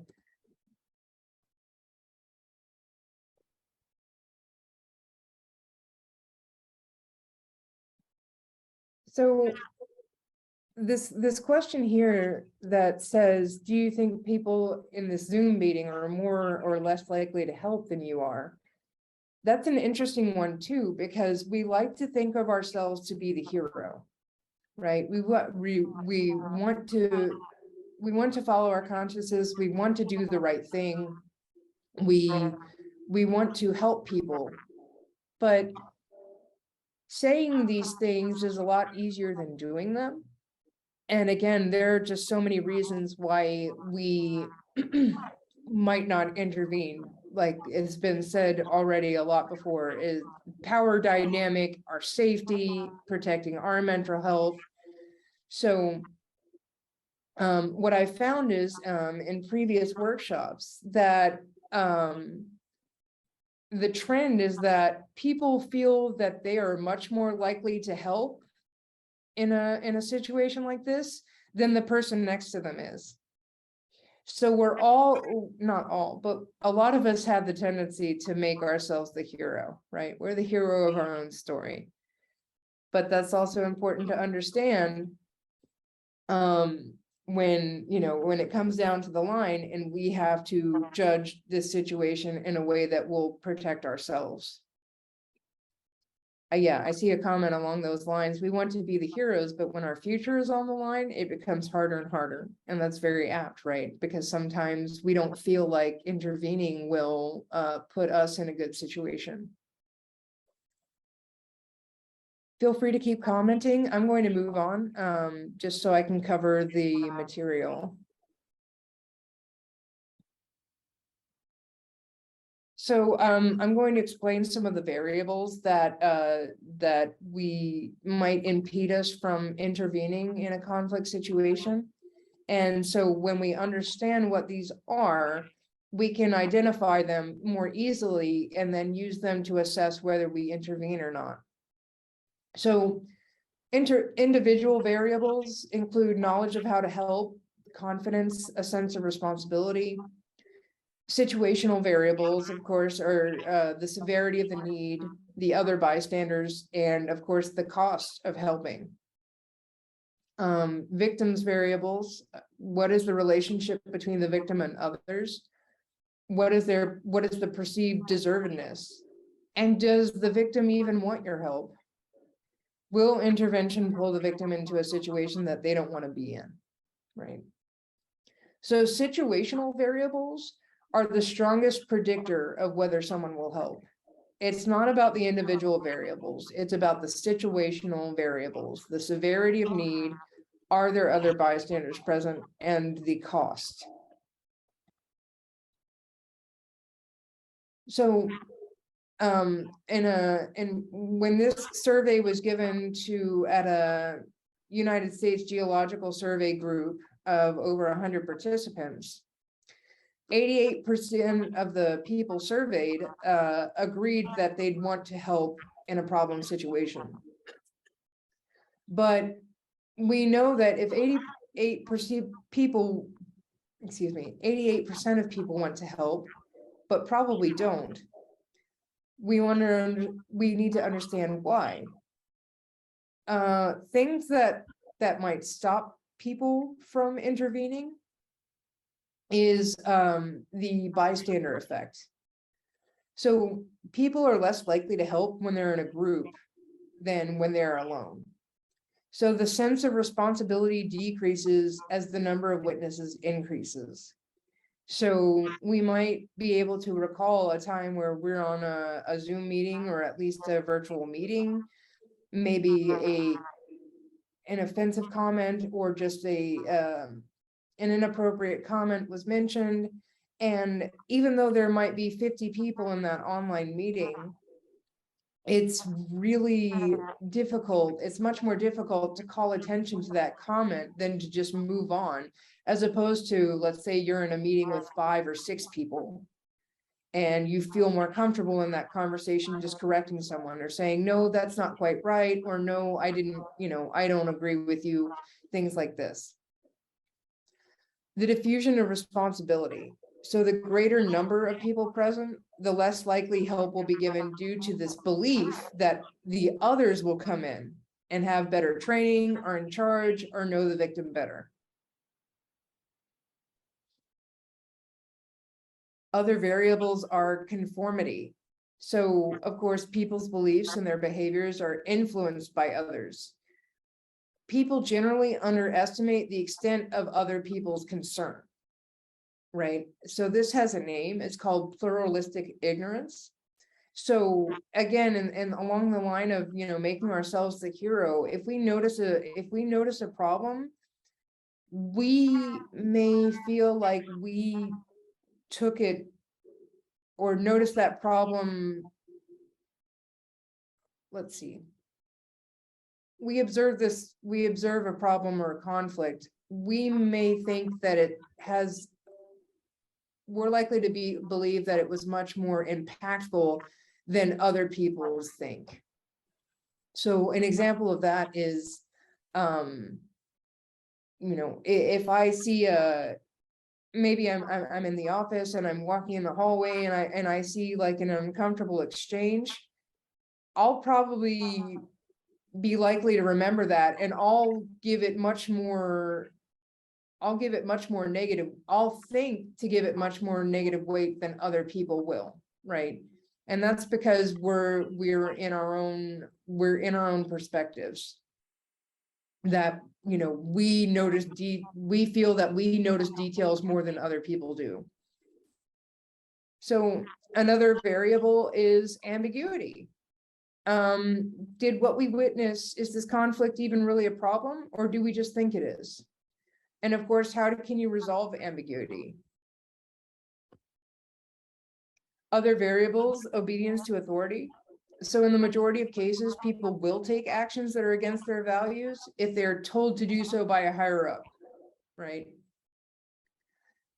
So this question here that says, do you think people in this Zoom meeting are more or less likely to help than you are? That's an interesting one too, because we like to think of ourselves to be the hero, right? We want to follow our consciences. We want to do the right thing. We want to help people, but saying these things is a lot easier than doing them. And again, there are just so many reasons why we might not intervene. Like it's been said already a lot before, is power dynamic, our safety, protecting our mental health. So what I found is in previous workshops that the trend is that people feel that they are much more likely to help in a situation like this than the person next to them is. So we're all, not all, but a lot of us have the tendency to make ourselves the hero, right? We're the hero of our own story. But that's also important to understand when, you know, when it comes down to the line and we have to judge this situation in a way that will protect ourselves. Yeah, I see a comment along those lines. We want to be the heroes, but when our future is on the line, it becomes harder and harder. And that's very apt, right? Because sometimes we don't feel like intervening will put us in a good situation. Feel free to keep commenting. I'm going to move on just so I can cover the material. So I'm going to explain some of the variables that that we might impede us from intervening in a conflict situation. And so when we understand what these are, we can identify them more easily and then use them to assess whether we intervene or not. So individual variables include knowledge of how to help, confidence, a sense of responsibility. Situational variables, of course, are the severity of the need, the other bystanders, and of course, the cost of helping. Victims variables, what is the relationship between the victim and others? What is the perceived deservedness? And does the victim even want your help? Will intervention pull the victim into a situation that they don't want to be in, right? So situational variables are the strongest predictor of whether someone will help. It's not about the individual variables, it's about the situational variables, the severity of need, are there other bystanders present, and the cost. So when this survey was given to at a United States Geological Survey group of over 100 participants, 88% of the people surveyed agreed that they'd want to help in a problem situation. But we know that if 88% of people want to help, but probably don't, we need to understand why. things that might stop people from intervening is the bystander effect. So people are less likely to help when they're in a group than when they're alone. So the sense of responsibility decreases as the number of witnesses increases. So we might be able to recall a time where we're on a Zoom meeting, or at least a virtual meeting, maybe an offensive comment or just an inappropriate comment was mentioned. And even though there might be 50 people in that online meeting, it's really difficult. It's much more difficult to call attention to that comment than to just move on, as opposed to, let's say you're in a meeting with 5 or 6 people and you feel more comfortable in that conversation just correcting someone or saying, no, that's not quite right, or no, I didn't, I don't agree with you, things like this. The diffusion of responsibility. So the greater number of people present, the less likely help will be given due to this belief that the others will come in and have better training, are in charge, or know the victim better. Other variables are conformity. So, of course, people's beliefs and their behaviors are influenced by others. People generally underestimate the extent of other people's concern, right? So this has a name, it's called pluralistic ignorance. So again, and along the line of, making ourselves the hero, if we notice a problem, we may feel like we took it or noticed that problem. Let's see. We observe a problem or a conflict. We may think that we're likely to believe that it was much more impactful than other people think. So an example of that is, if I see maybe I'm in the office and I'm walking in the hallway and I see like an uncomfortable exchange, I'll probably be likely to remember that, and I'll give it much more negative. I'll think to give it much more negative weight than other people will, right? And that's because we're in our own perspectives that, we feel that we notice details more than other people do. So another variable is ambiguity. Did what we witness, is this conflict even really a problem, or do we just think it is? And of course, how can you resolve ambiguity? Other variables, obedience to authority. So in the majority of cases, people will take actions that are against their values if they're told to do so by a higher up, right?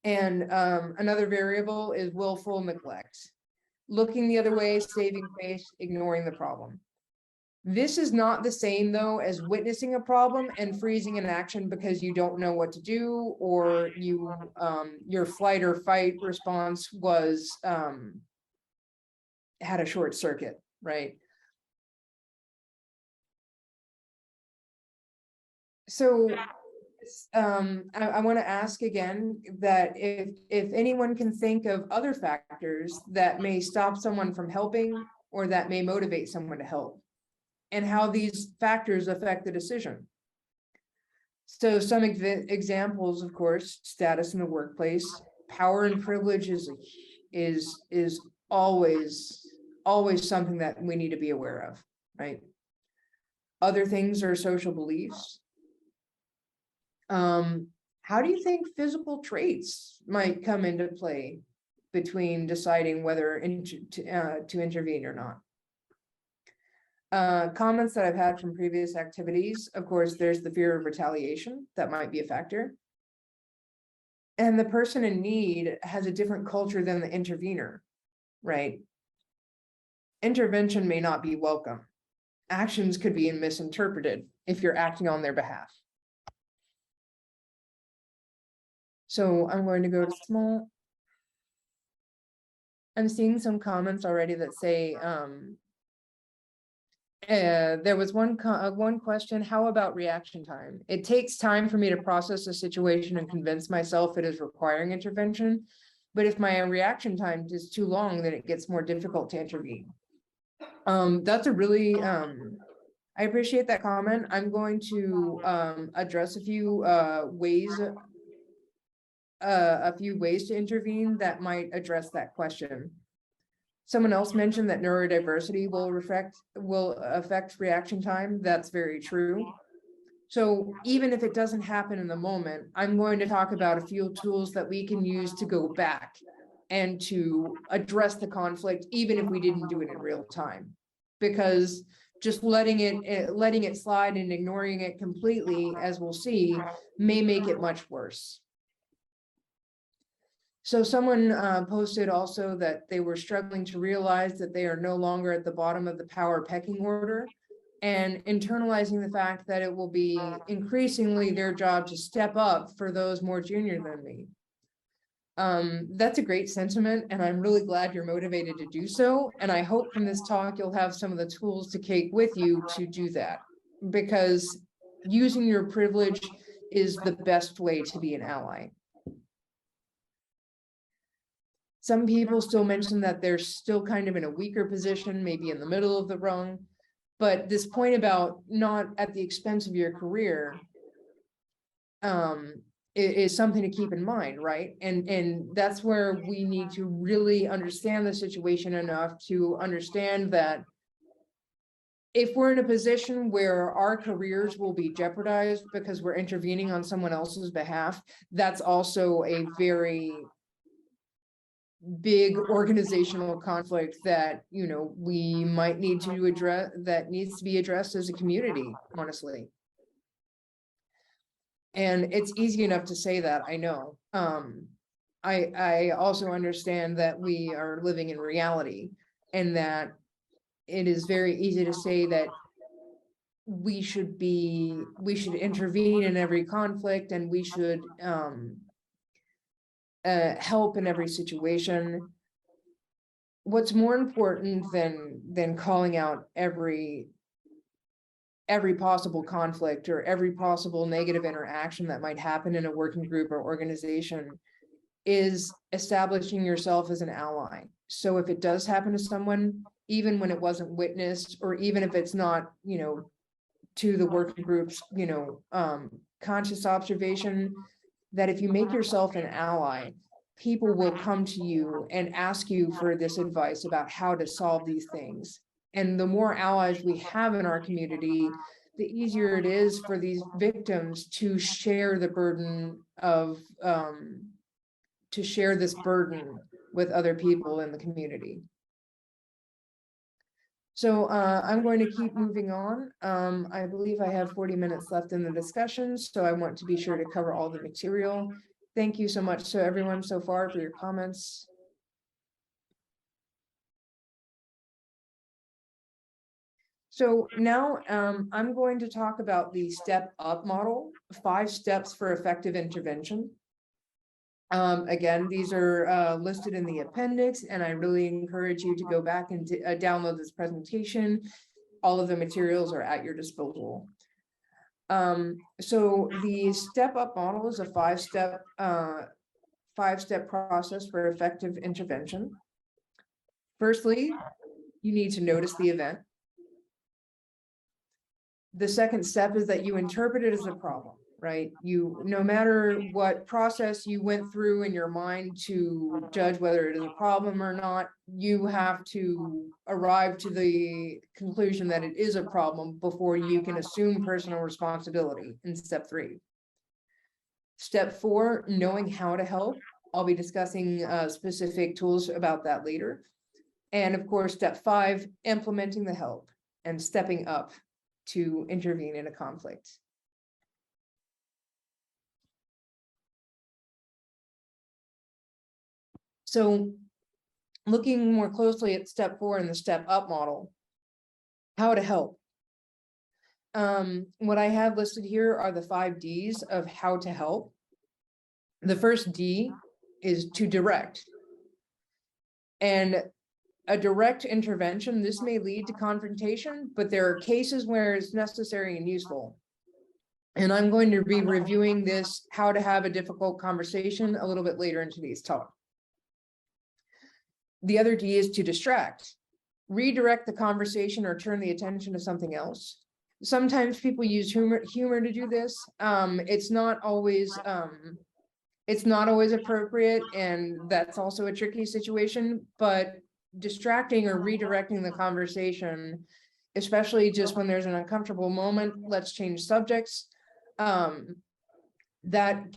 And another variable is willful neglect. Looking the other way, saving face, ignoring the problem. This is not the same, though, as witnessing a problem and freezing an action because you don't know what to do, or your flight or fight response was had a short circuit, right? So I want to ask again that if anyone can think of other factors that may stop someone from helping or that may motivate someone to help, and how these factors affect the decision. So some examples, of course, status in the workplace, power and privilege is always something that we need to be aware of, right? Other things are social beliefs. How do you think physical traits might come into play between deciding whether to intervene or not? Comments that I've had from previous activities, of course, there's the fear of retaliation that might be a factor. And the person in need has a different culture than the intervener, right? Intervention may not be welcome. Actions could be misinterpreted if you're acting on their behalf. So I'm going to go to small. I'm seeing some comments already that say, There was one question, how about reaction time? It takes time for me to process a situation and convince myself it is requiring intervention. But if my reaction time is too long, then it gets more difficult to intervene. That's a really, I appreciate that comment. I'm going to address a few ways to intervene that might address that question. Someone else mentioned that neurodiversity will affect reaction time. That's very true. So even if it doesn't happen in the moment, I'm going to talk about a few tools that we can use to go back and to address the conflict, even if we didn't do it in real time. Because just letting it slide and ignoring it completely, as we'll see, may make it much worse. So someone posted also that they were struggling to realize that they are no longer at the bottom of the power pecking order, and internalizing the fact that it will be increasingly their job to step up for those more junior than me. That's a great sentiment, and I'm really glad you're motivated to do so. And I hope from this talk, you'll have some of the tools to take with you to do that, because using your privilege is the best way to be an ally. Some people still mention that they're still kind of in a weaker position, maybe in the middle of the rung. But this point about not at the expense of your career is something to keep in mind, right? And that's where we need to really understand the situation enough to understand that if we're in a position where our careers will be jeopardized because we're intervening on someone else's behalf, that's also a very big organizational conflict that, you know, we might need to address, that needs to be addressed as a community, honestly. And it's easy enough to say that, I know. I also understand that we are living in reality, and that it is very easy to say that we should intervene in every conflict, and we should help in every situation. What's more important than calling out every possible conflict or every possible negative interaction that might happen in a working group or organization is establishing yourself as an ally. So if it does happen to someone, even when it wasn't witnessed, or even if it's not, you know, to the working group's, you know, conscious observation, that if you make yourself an ally, people will come to you and ask you for this advice about how to solve these things. And the more allies we have in our community, the easier it is for these victims to share the burden of, to share this burden with other people in the community. So I'm going to keep moving on. I believe I have 40 minutes left in the discussion, so I want to be sure to cover all the material. Thank you so much to everyone so far for your comments. So now I'm going to talk about the step up model, 5 steps for effective intervention. Again, these are listed in the appendix, and I really encourage you to go back and download this presentation. All of the materials are at your disposal. So the step up model is a 5-step process for effective intervention. Firstly, you need to notice the event. The second step is that you interpret it as a problem, right? You, no matter what process you went through in your mind to judge whether it is a problem or not, you have to arrive to the conclusion that it is a problem before you can assume personal responsibility in step 3. Step 4, knowing how to help. I'll be discussing specific tools about that later. And of course, step 5, implementing the help and stepping up to intervene in a conflict. So looking more closely at step 4 in the step up model, how to help. What I have listed here are the 5 Ds of how to help. The first D is to direct. And a direct intervention, this may lead to confrontation, but there are cases where it's necessary and useful. And I'm going to be reviewing this, how to have a difficult conversation, a little bit later in today's talk. The other D is to distract, redirect the conversation or turn the attention to something else. Sometimes people use humor to do this. It's not always appropriate, and that's also a tricky situation, but distracting or redirecting the conversation, especially just when there's an uncomfortable moment, let's change subjects. That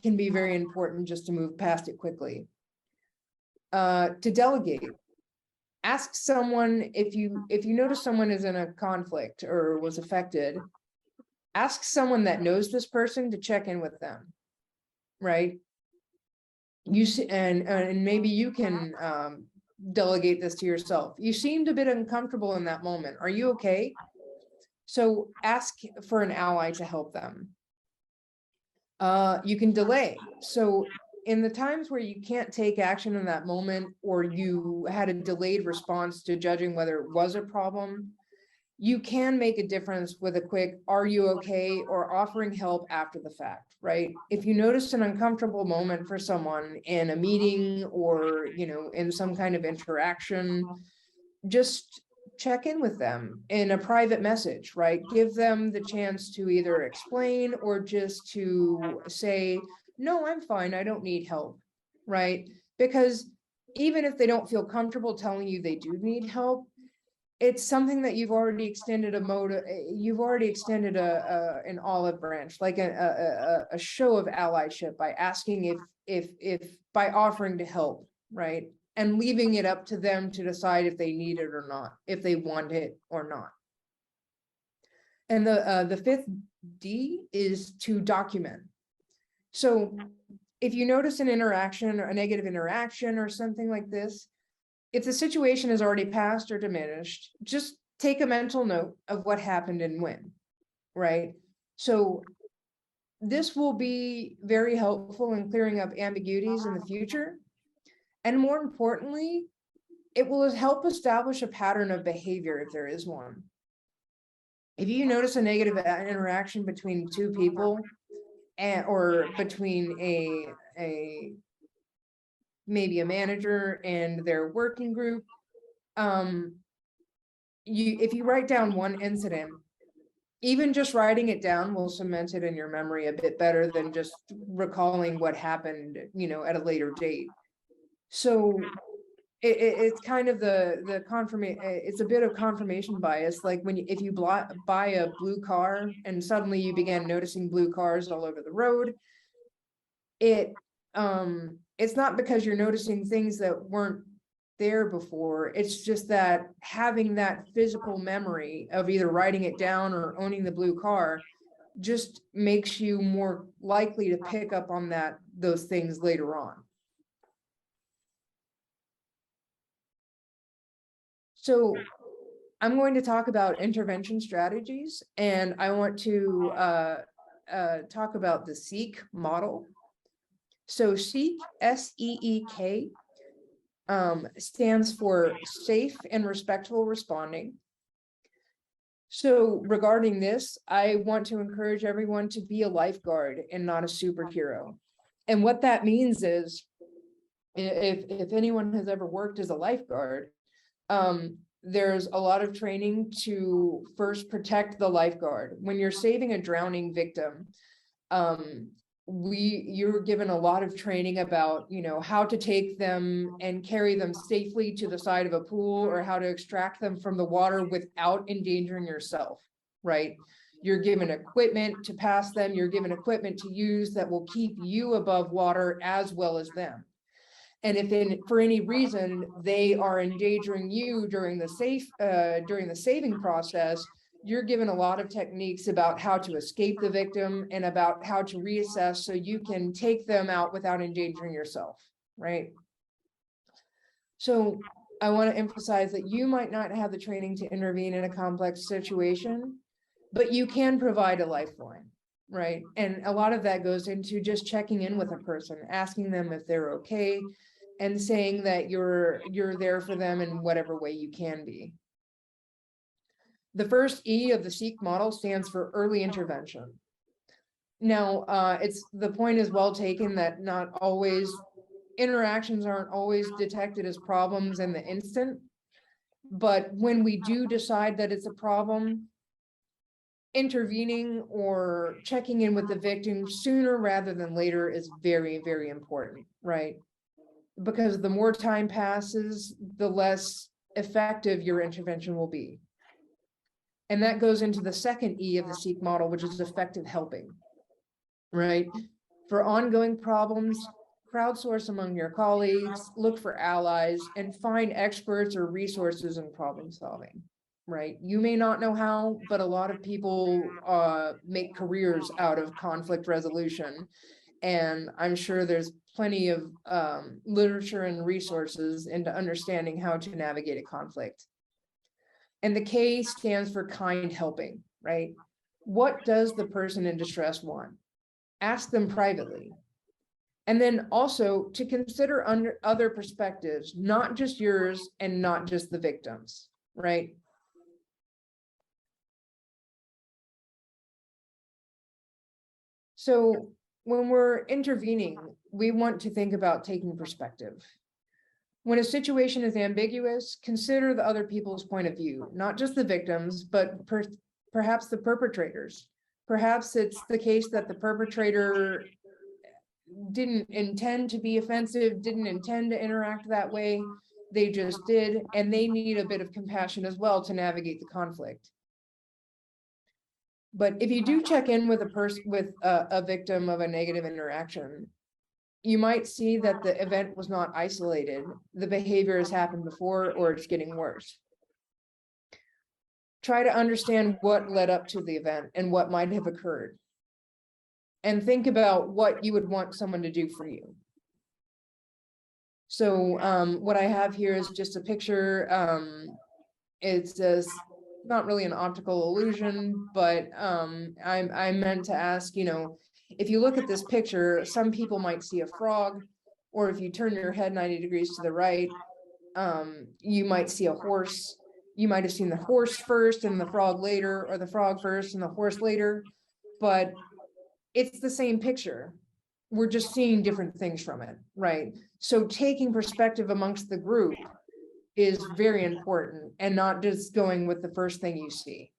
can be very important just to move past it quickly. To delegate. Ask someone, if you notice someone is in a conflict or was affected, ask someone that knows this person to check in with them, right? You see, and maybe you can delegate this to yourself. You seemed a bit uncomfortable in that moment. Are you okay? So ask for an ally to help them. You can delay. So in the times where you can't take action in that moment, or you had a delayed response to judging whether it was a problem, you can make a difference with a quick, are you okay? Or offering help after the fact, right? If you notice an uncomfortable moment for someone in a meeting or, in some kind of interaction, just check in with them in a private message, right? Give them the chance to either explain or just to say, no, I'm fine, I don't need help, right? Because even if they don't feel comfortable telling you they do need help, it's something that you've already extended an olive branch, like a show of allyship by asking if by offering to help, right? And leaving it up to them to decide if they need it or not, if they want it or not. And the fifth D is to document. So if you notice an interaction or a negative interaction or something like this, if the situation is already passed or diminished, just take a mental note of what happened and when, right? So this will be very helpful in clearing up ambiguities in the future. And more importantly, it will help establish a pattern of behavior if there is one. If you notice a negative interaction between two people, or between maybe a manager and their working group, if you write down one incident, even just writing it down will cement it in your memory a bit better than just recalling what happened, at a later date. So it's kind of the confirmation. It's a bit of confirmation bias. Like if you buy a blue car and suddenly you began noticing blue cars all over the road, it's not because you're noticing things that weren't there before. It's just that having that physical memory of either writing it down or owning the blue car just makes you more likely to pick up on those things later on. So I'm going to talk about intervention strategies, and I want to talk about the SEEK model. So SEEK, S-E-E-K, stands for safe and respectful responding. So regarding this, I want to encourage everyone to be a lifeguard and not a superhero. And what that means is, if anyone has ever worked as a lifeguard, there's a lot of training to first protect the lifeguard. When you're saving a drowning victim, you're given a lot of training about, how to take them and carry them safely to the side of a pool, or how to extract them from the water without endangering yourself, right? You're given equipment to pass them. You're given equipment to use that will keep you above water as well as them. And if for any reason they are endangering you during the saving process, you're given a lot of techniques about how to escape the victim and about how to reassess so you can take them out without endangering yourself, right? So I want to emphasize that you might not have the training to intervene in a complex situation, but you can provide a lifeline, right? And a lot of that goes into just checking in with a person, asking them if they're okay, and saying that you're there for them in whatever way you can be. The first E of the SEEK model stands for early intervention. Now, the point is well taken that not always interactions aren't always detected as problems in the instant, but when we do decide that it's a problem, intervening or checking in with the victim sooner rather than later is very, very important, right? Because the more time passes, the less effective your intervention will be. And that goes into the second E of the SEEK model, which is effective helping, right? For ongoing problems, crowdsource among your colleagues, look for allies, and find experts or resources in problem solving, right? You may not know how, but a lot of people make careers out of conflict resolution. And I'm sure there's plenty of literature and resources into understanding how to navigate a conflict. And the K stands for kind helping, right? What does the person in distress want? Ask them privately. And then also to consider other perspectives, not just yours and not just the victims, right? So when we're intervening, we want to think about taking perspective. When a situation is ambiguous, consider the other people's point of view, not just the victims, but perhaps the perpetrators. Perhaps it's the case that the perpetrator didn't intend to be offensive, didn't intend to interact that way. They just did, and they need a bit of compassion as well to navigate the conflict. But if you do check in with a victim of a negative interaction, you might see that the event was not isolated. The behavior has happened before, or it's getting worse. Try to understand what led up to the event and what might have occurred. And think about what you would want someone to do for you. So what I have here is just a picture. It says, not really an optical illusion, but I meant to ask, if you look at this picture, some people might see a frog, or if you turn your head 90 degrees to the right, you might see a horse. You might have seen the horse first and the frog later, or the frog first and the horse later, but it's the same picture. We're just seeing different things from it, right? So taking perspective amongst the group is very important, and not just going with the first thing you see.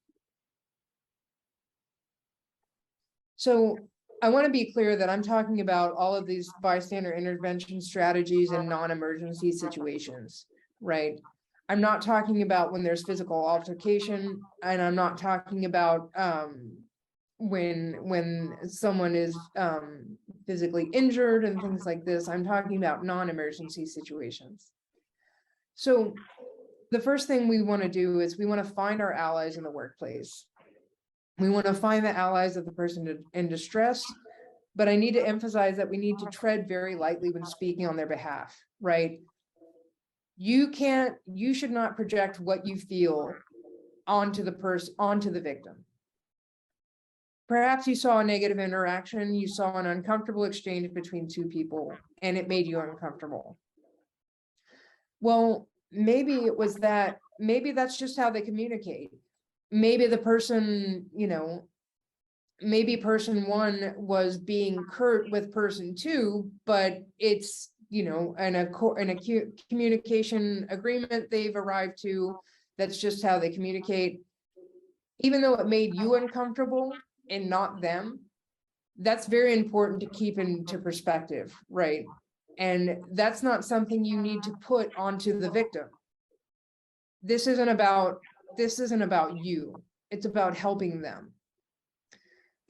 So I want to be clear that I'm talking about all of these bystander intervention strategies in non-emergency situations, right? I'm not talking about when there's physical altercation, and I'm not talking about when someone is physically injured and things like this. I'm talking about non-emergency situations. So the first thing we want to do is we want to find our allies in the workplace. We want to find the allies of the person in distress, but I need to emphasize that we need to tread very lightly when speaking on their behalf, right? You should not project what you feel onto the victim. Perhaps you saw a negative interaction, you saw an uncomfortable exchange between two people, and it made you uncomfortable. Well, maybe that's just how they communicate. Maybe the person, maybe person one was being curt with person two, but it's, an acute communication agreement they've arrived to. That's just how they communicate. Even though it made you uncomfortable and not them, that's very important to keep into perspective, right? And that's not something you need to put onto the victim. This isn't about you. It's about helping them.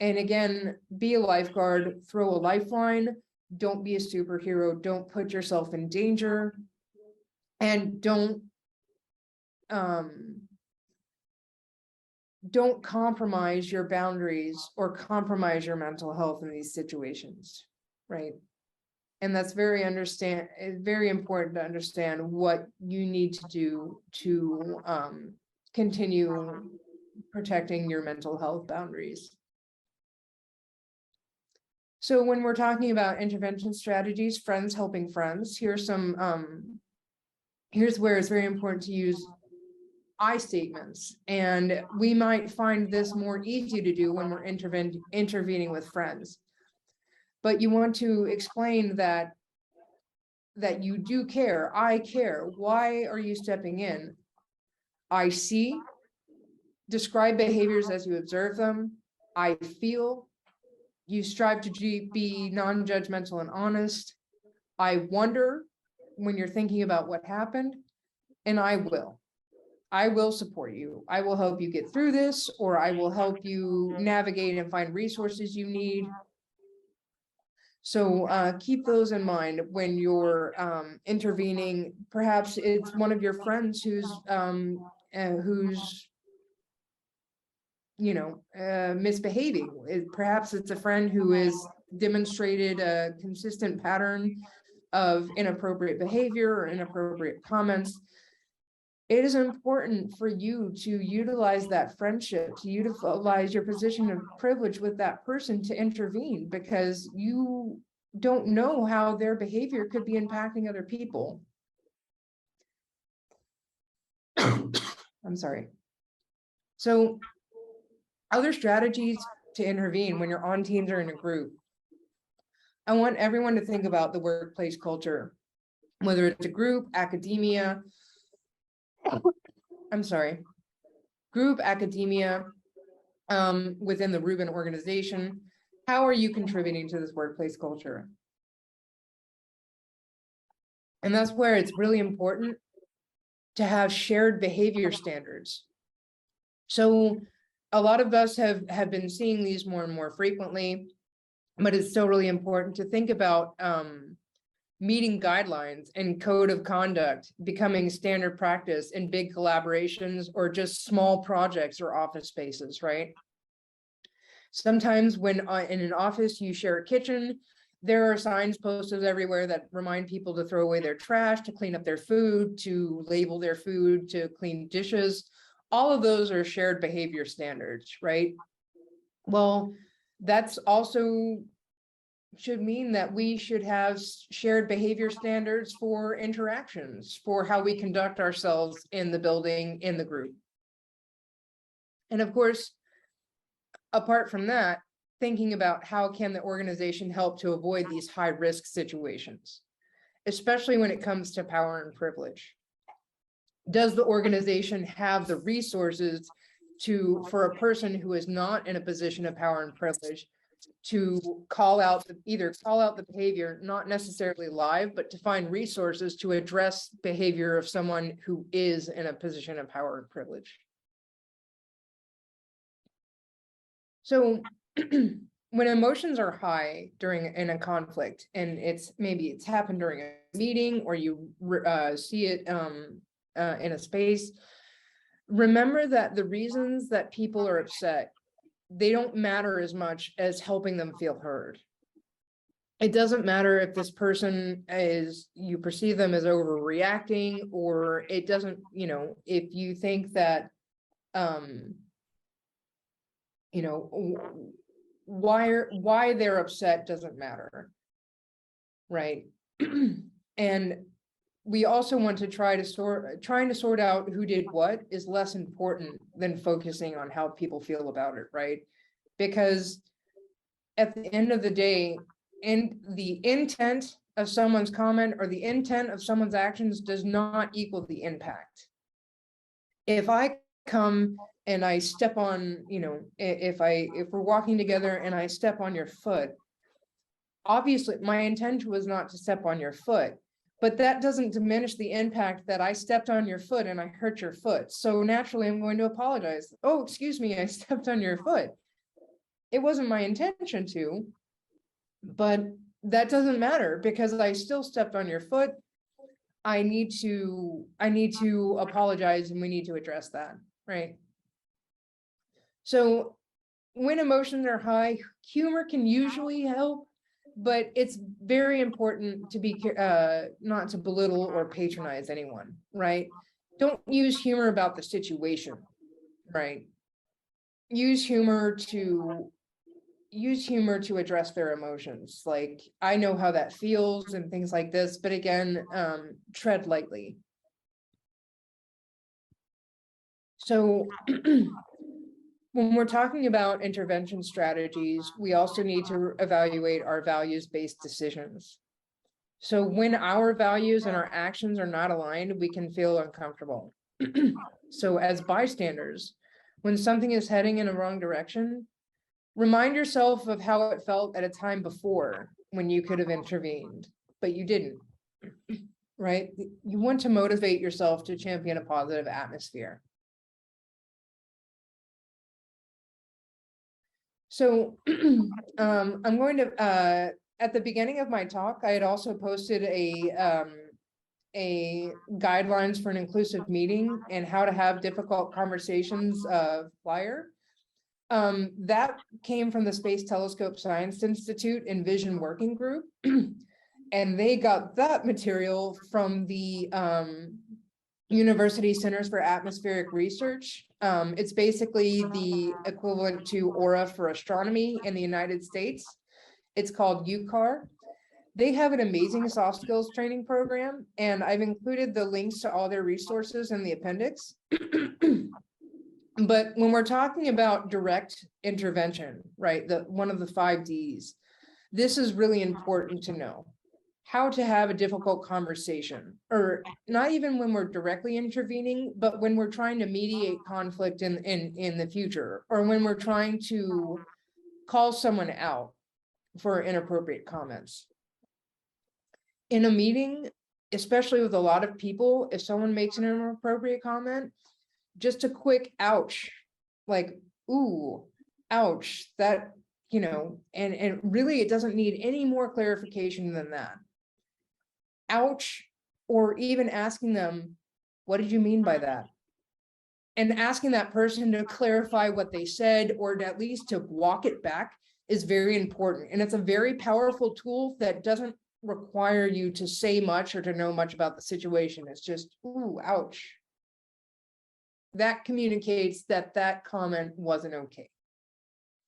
And again, be a lifeguard, throw a lifeline, don't be a superhero, don't put yourself in danger, and don't compromise your boundaries or compromise your mental health in these situations, right? And that's very important to understand what you need to do to continue protecting your mental health boundaries. So when we're talking about intervention strategies, friends helping friends, here's where it's very important to use I statements. And we might find this more easy to do when we're intervening with friends. But you want to explain that you do care. I care. Why are you stepping in? I see. Describe behaviors as you observe them. I feel. You strive to be non-judgmental and honest. I wonder when you're thinking about what happened, and I will support you. I will help you get through this, or I will help you navigate and find resources you need. So keep those in mind when you're intervening. Perhaps it's one of your friends who's misbehaving. Perhaps it's a friend who has demonstrated a consistent pattern of inappropriate behavior or inappropriate comments. It is important for you to utilize that friendship, to utilize your position of privilege with that person to intervene, because you don't know how their behavior could be impacting other people. I'm sorry. So other strategies to intervene when you're on teams or in a group. I want everyone to think about the workplace culture, whether it's a group, academia, group, academia, within the Rubin organization. How are you contributing to this workplace culture? And that's where it's really important to have shared behavior standards. So a lot of us have been seeing these more and more frequently, but it's still really important to think about meeting guidelines and code of conduct becoming standard practice in big collaborations or just small projects or office spaces, right? Sometimes when in an office you share a kitchen, there are signs posted everywhere that remind people to throw away their trash, to clean up their food, to label their food, to clean dishes. All of those are shared behavior standards, right? Well, that's also should mean that we should have shared behavior standards for interactions, for how we conduct ourselves in the building, in the group. And of course, apart from that, thinking about how can the organization help to avoid these high risk situations, especially when it comes to power and privilege. Does the organization have the resources for a person who is not in a position of power and privilege to either call out the behavior, not necessarily live, but to find resources to address behavior of someone who is in a position of power and privilege? So when emotions are high in a conflict, and maybe it's happened during a meeting or you see it in a space, remember that the reasons that people are upset, they don't matter as much as helping them feel heard. It doesn't matter if this person you perceive them as overreacting, or it doesn't, if you think that, why they're upset doesn't matter, right? And we also want to trying to sort out who did what is less important than focusing on how people feel about it, right? Because at the end of the day, the intent of someone's comment or the intent of someone's actions does not equal the impact. If I come and I step on, if we're walking together and I step on your foot, obviously my intention was not to step on your foot, but that doesn't diminish the impact that I stepped on your foot and I hurt your foot. So naturally I'm going to apologize. Oh, excuse me, I stepped on your foot. It wasn't my intention to, but that doesn't matter because I still stepped on your foot. I need to apologize, and we need to address that, right? So when emotions are high, humor can usually help, but it's very important to be not to belittle or patronize anyone, right? Don't use humor about the situation, right? Use humor to use humor to address their emotions. Like, I know how that feels and things like this, but again, tread lightly. So when we're talking about intervention strategies, we also need to evaluate our values-based decisions. So when our values and our actions are not aligned, we can feel uncomfortable. So as bystanders, when something is heading in a wrong direction, remind yourself of how it felt at a time before when you could have intervened, but you didn't, right? You want to motivate yourself to champion a positive atmosphere. So I'm going to, at the beginning of my talk, I had also posted a guidelines for an inclusive meeting and how to have difficult conversations flyer. That came from the Space Telescope Science Institute Envision Working Group. And they got that material from the University Centers for Atmospheric Research. It's basically the equivalent to Aura for astronomy in the United States. It's called UCAR. They have an amazing soft skills training program, and I've included the links to all their resources in the appendix. But when we're talking about direct intervention, right, one of the 5 Ds, this is really important to know. How to have a difficult conversation, or not even when we're directly intervening, but when we're trying to mediate conflict in the future, or when we're trying to call someone out for inappropriate comments. In a meeting, especially with a lot of people, if someone makes an inappropriate comment, just a quick ouch, like, ooh, ouch, that, you know, and really it doesn't need any more clarification than that. Ouch, or even asking them, what did you mean by that? And asking that person to clarify what they said, or at least to walk it back, is very important. And it's a very powerful tool that doesn't require you to say much or to know much about the situation. It's just, ooh, ouch. That communicates that that comment wasn't okay.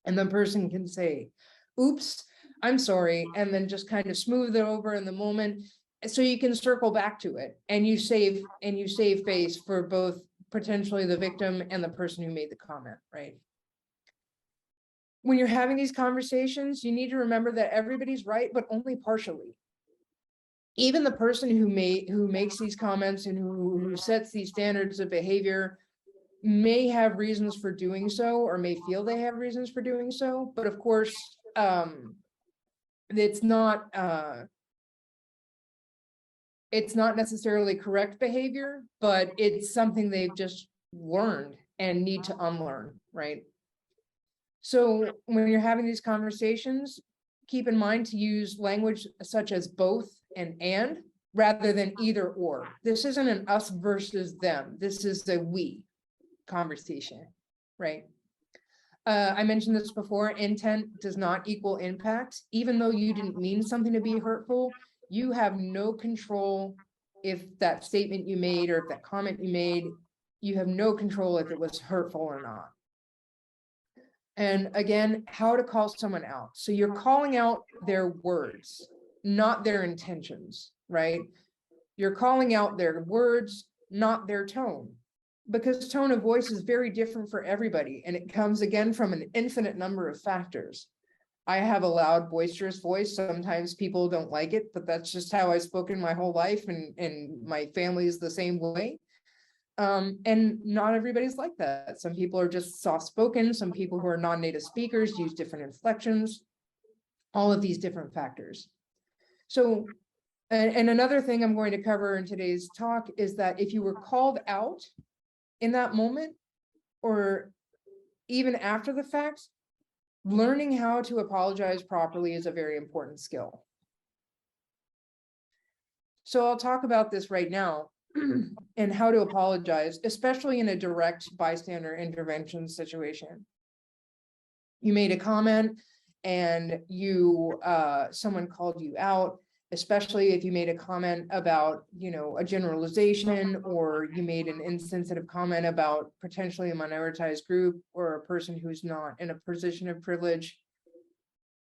And the person can say, oops, I'm sorry, and then just kind of smooth it over in the moment. So you can circle back to it, and you save face for both potentially the victim and the person who made the comment, right? When you're having these conversations, you need to remember that everybody's right, but only partially. Even the person who makes these comments and who sets these standards of behavior may have reasons for doing so, or may feel they have reasons for doing so, but of course, it's not necessarily correct behavior, but it's something they've just learned and need to unlearn, right? So when you're having these conversations, keep in mind to use language such as both and rather than either or. This isn't an us versus them. This is a we conversation, right? I mentioned this before, intent does not equal impact. Even though you didn't mean something to be hurtful, you have no control if that statement you made or if that comment you made, you have no control if it was hurtful or not. And again, how to call someone out. So you're calling out their words, not their intentions, right? You're calling out their words, not their tone, because tone of voice is very different for everybody. And it comes again from an infinite number of factors. I have a loud, boisterous voice. Sometimes people don't like it, but that's just how I've spoken my whole life, and my family is the same way. And not everybody's like that. Some people are just soft-spoken. Some people who are non-native speakers use different inflections, all of these different factors. So, and another thing I'm going to cover in today's talk is that if you were called out in that moment, or even after the fact, learning how to apologize properly is a very important skill. So I'll talk about this right now and how to apologize, especially in a direct bystander intervention situation. You made a comment and someone called you out, especially if you made a comment about, a generalization, or you made an insensitive comment about potentially a minoritized group or a person who's not in a position of privilege.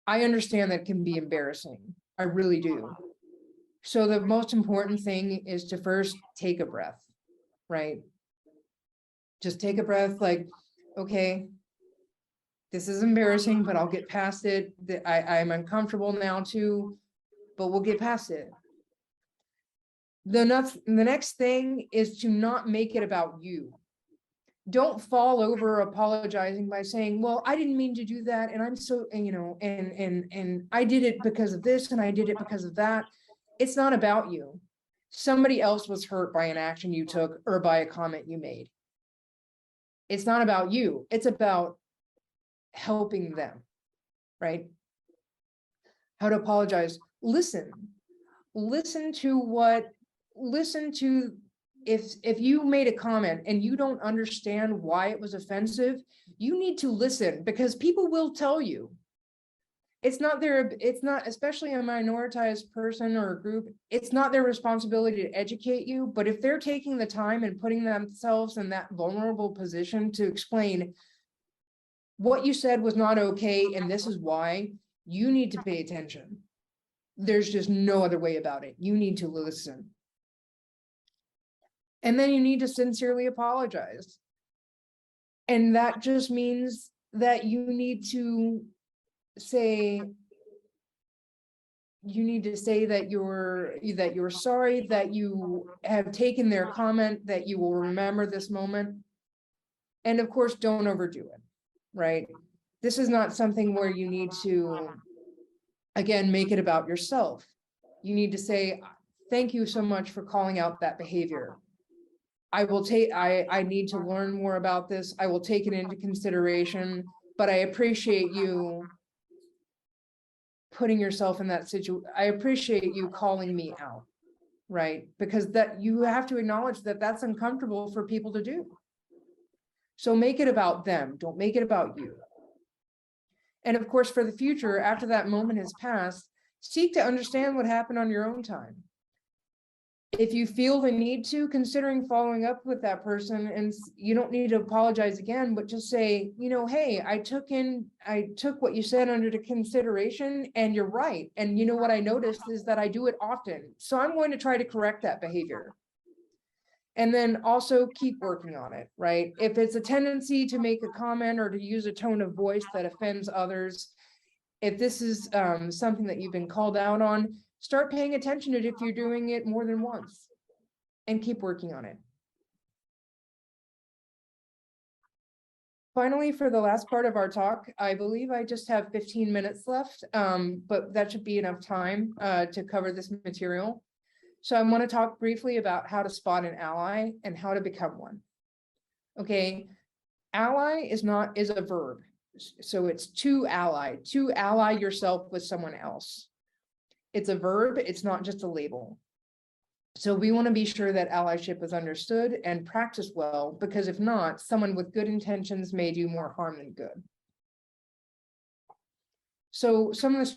I understand that can be embarrassing. I really do. So the most important thing is to first take a breath, right? Just take a breath, like, okay, this is embarrassing, but I'll get past it. I'm uncomfortable now too, but we'll get past it. The next thing is to not make it about you. Don't fall over apologizing by saying, well, I didn't mean to do that. And I'm so, and I did it because of this, and I did it because of that. It's not about you. Somebody else was hurt by an action you took or by a comment you made. It's not about you. It's about helping them, right? How to apologize. Listen to if you made a comment and you don't understand why it was offensive, you need to listen, because people will tell you. It's not, especially a minoritized person or a group, it's not their responsibility to educate you, but if they're taking the time and putting themselves in that vulnerable position to explain what you said was not okay and this is why, you need to pay attention. There's just no other way about it. You need to listen. And then you need to sincerely apologize. And that just means that you need to say that you're sorry, that you have taken their comment, that you will remember this moment. And of course, don't overdo it, right? This is not something where you need to, again, make it about yourself. You need to say, thank you so much for calling out that behavior. I need to learn more about this. I will take it into consideration, but I appreciate you putting yourself in that situation. I appreciate you calling me out, right? Because that you have to acknowledge that that's uncomfortable for people to do. So make it about them. Don't make it about you. And of course, for the future, after that moment has passed, seek to understand what happened on your own time. If you feel the need to, considering following up with that person, and you don't need to apologize again, but just say, hey, I took what you said under consideration, and you're right. And what I noticed is that I do it often. So I'm going to try to correct that behavior. And then also keep working on it, right? If it's a tendency to make a comment or to use a tone of voice that offends others, if this is something that you've been called out on, start paying attention to it if you're doing it more than once, and keep working on it. Finally, for the last part of our talk, I believe I just have 15 minutes left, but that should be enough time to cover this material. So I want to talk briefly about how to spot an ally and how to become one. Okay, ally is a verb. So it's to ally yourself with someone else. It's a verb, it's not just a label. So we want to be sure that allyship is understood and practiced well, because if not, someone with good intentions may do more harm than good. So some of the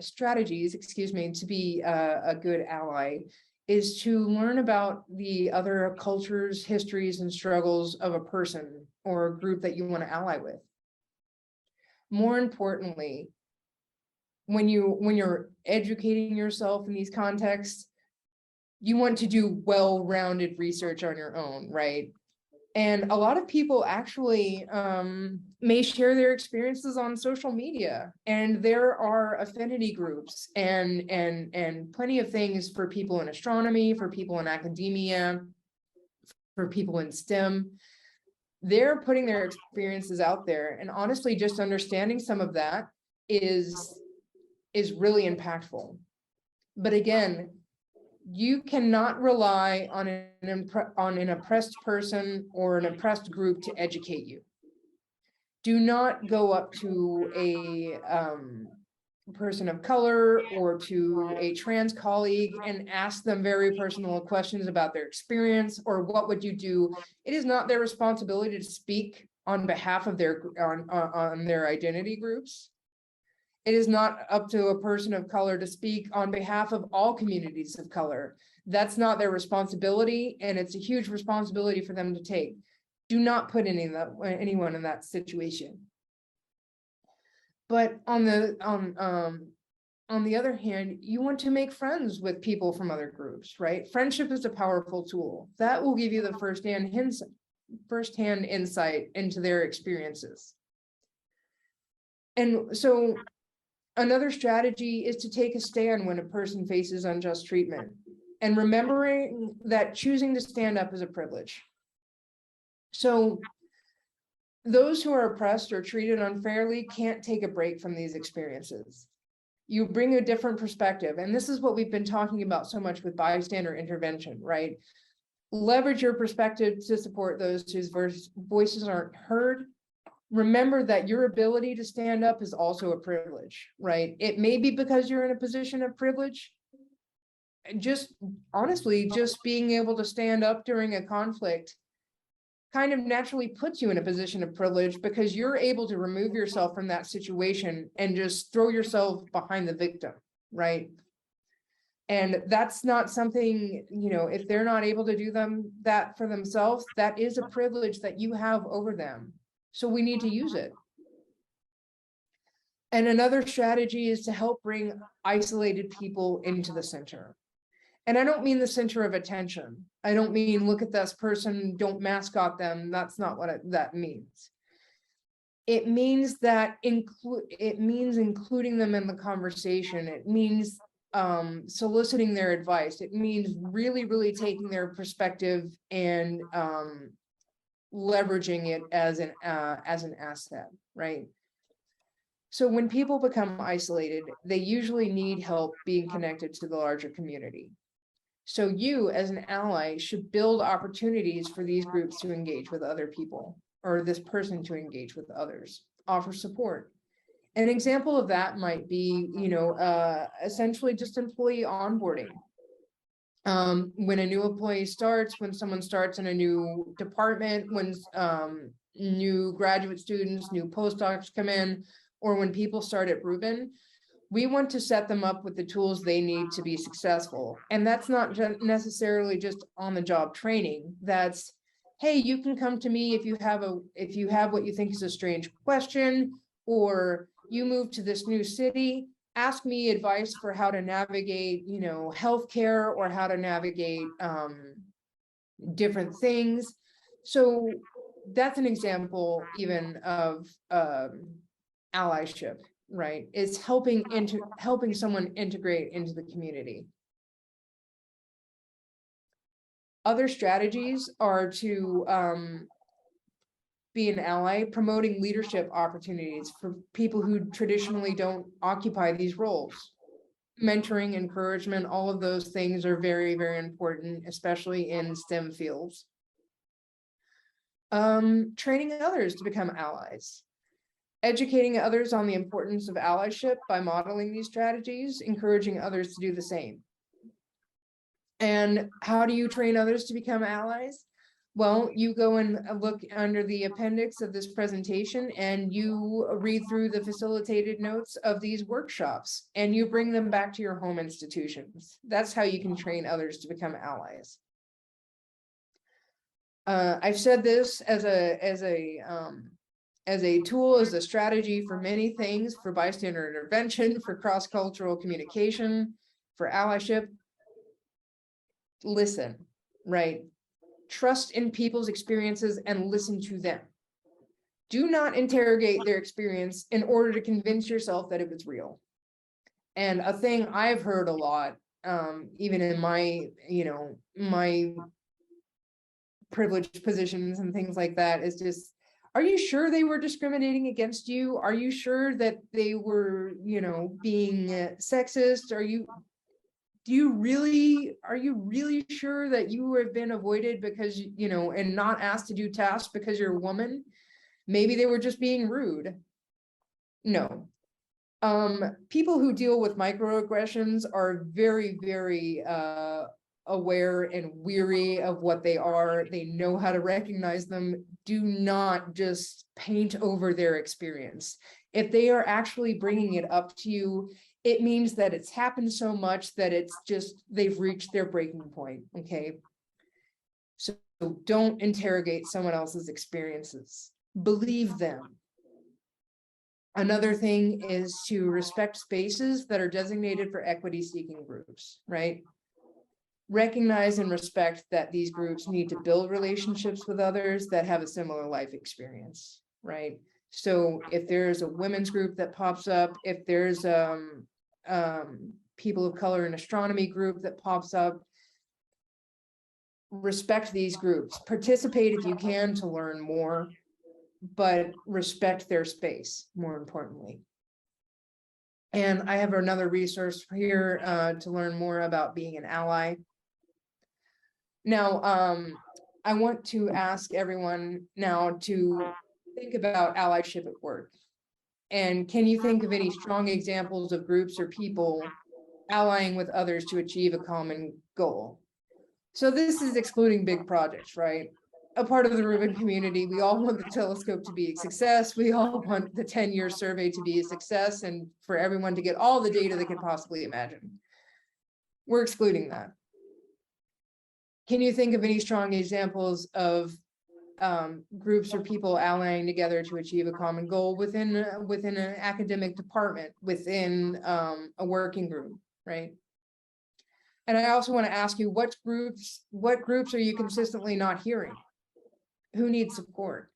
strategies, to be a good ally is to learn about the other cultures, histories, and struggles of a person or a group that you want to ally with. More importantly, when you're educating yourself in these contexts, you want to do well-rounded research on your own, right? And a lot of people actually may share their experiences on social media, and there are affinity groups and plenty of things for people in astronomy, for people in academia, for people in STEM. They're putting their experiences out there, and honestly, just understanding some of that is really impactful. But again, you cannot rely on an oppressed person or an oppressed group to educate you. Do not go up to a person of color or to a trans colleague and ask them very personal questions about their experience or what would you do. It is not their responsibility to speak on behalf of on their identity groups. It is not up to a person of color to speak on behalf of all communities of color. That's not their responsibility, and it's a huge responsibility for them to take. Do not put anyone in that situation. But on the other hand, you want to make friends with people from other groups, right? Friendship is a powerful tool that will give you the firsthand insight into their experiences. And so another strategy is to take a stand when a person faces unjust treatment, and remembering that choosing to stand up is a privilege. So those who are oppressed or treated unfairly can't take a break from these experiences. You bring a different perspective. And this is what we've been talking about so much with bystander intervention, right? Leverage your perspective to support those whose voices aren't heard. Remember that your ability to stand up is also a privilege, right? It may be because you're in a position of privilege. Just honestly, just being able to stand up during a conflict kind of naturally puts you in a position of privilege, because you're able to remove yourself from that situation and just throw yourself behind the victim, right? And that's not something, you know, if they're not able to do that for themselves, that is a privilege that you have over them. So we need to use it. And another strategy is to help bring isolated people into the center. And I don't mean the center of attention. I don't mean look at this person, don't mascot them. That's not what that means. It means that including them in the conversation. It means soliciting their advice. It means really taking their perspective and leveraging it as an asset, right? So when people become isolated, they usually need help being connected to the larger community. So you, as an ally, should build opportunities for these groups to engage with other people, or this person to engage with others, offer support. An example of that might be, you know, essentially just employee onboarding. When a new employee starts, when someone starts in a new department, when new graduate students, new postdocs come in, or when people start at Rubin, we want to set them up with the tools they need to be successful. And that's not necessarily just on the job training. That's, hey, you can come to me if you have what you think is a strange question, or you move to this new city, ask me advice for how to navigate, you know, healthcare, or how to navigate different things. So that's an example even of allyship, right? It's helping someone integrate into the community. Other strategies are to be an ally, promoting leadership opportunities for people who traditionally don't occupy these roles. Mentoring, encouragement, all of those things are very important, especially in STEM fields. Training others to become allies. Educating others on the importance of allyship by modeling these strategies, encouraging others to do the same. And how do you train others to become allies? Well, you go and look under the appendix of this presentation, and you read through the facilitated notes of these workshops, and you bring them back to your home institutions. That's how you can train others to become allies. I've said this as a tool, as a strategy for many things, for bystander intervention, for cross-cultural communication, for allyship. Listen, right? Trust in people's experiences and listen to them. Do not interrogate their experience in order to convince yourself that it was real. And a thing I've heard a lot, even in my, you know, my privileged positions and things like that, is just, are you sure they were discriminating against you? Are you sure that they were, you know, being sexist? Are you really sure that you have been avoided because, you know, and not asked to do tasks because you're a woman? Maybe they were just being rude. No. People who deal with microaggressions are very aware and weary of what they are. They know how to recognize them. Do not just paint over their experience. If they are actually bringing it up to you, it means that it's happened so much that it's just, they've reached their breaking point, okay? So don't interrogate someone else's experiences. Believe them. Another thing is to respect spaces that are designated for equity-seeking groups, right? Recognize and respect that these groups need to build relationships with others that have a similar life experience, right? So if there's a women's group that pops up, if there's people of color in astronomy group that pops up, respect these groups, participate if you can to learn more, but respect their space, more importantly. And I have another resource here to learn more about being an ally. Now, I want to ask everyone now to think about allyship at work. And can you think of any strong examples of groups or people allying with others to achieve a common goal? So this is excluding big projects, right? A part of the Rubin community, we all want the telescope to be a success. We all want the 10-year survey to be a success and for everyone to get all the data they can possibly imagine. We're excluding that. Can you think of any strong examples of groups or people allying together to achieve a common goal within an academic department, within a working group, right? And I also want to ask you, what groups are you consistently not hearing? Who needs support?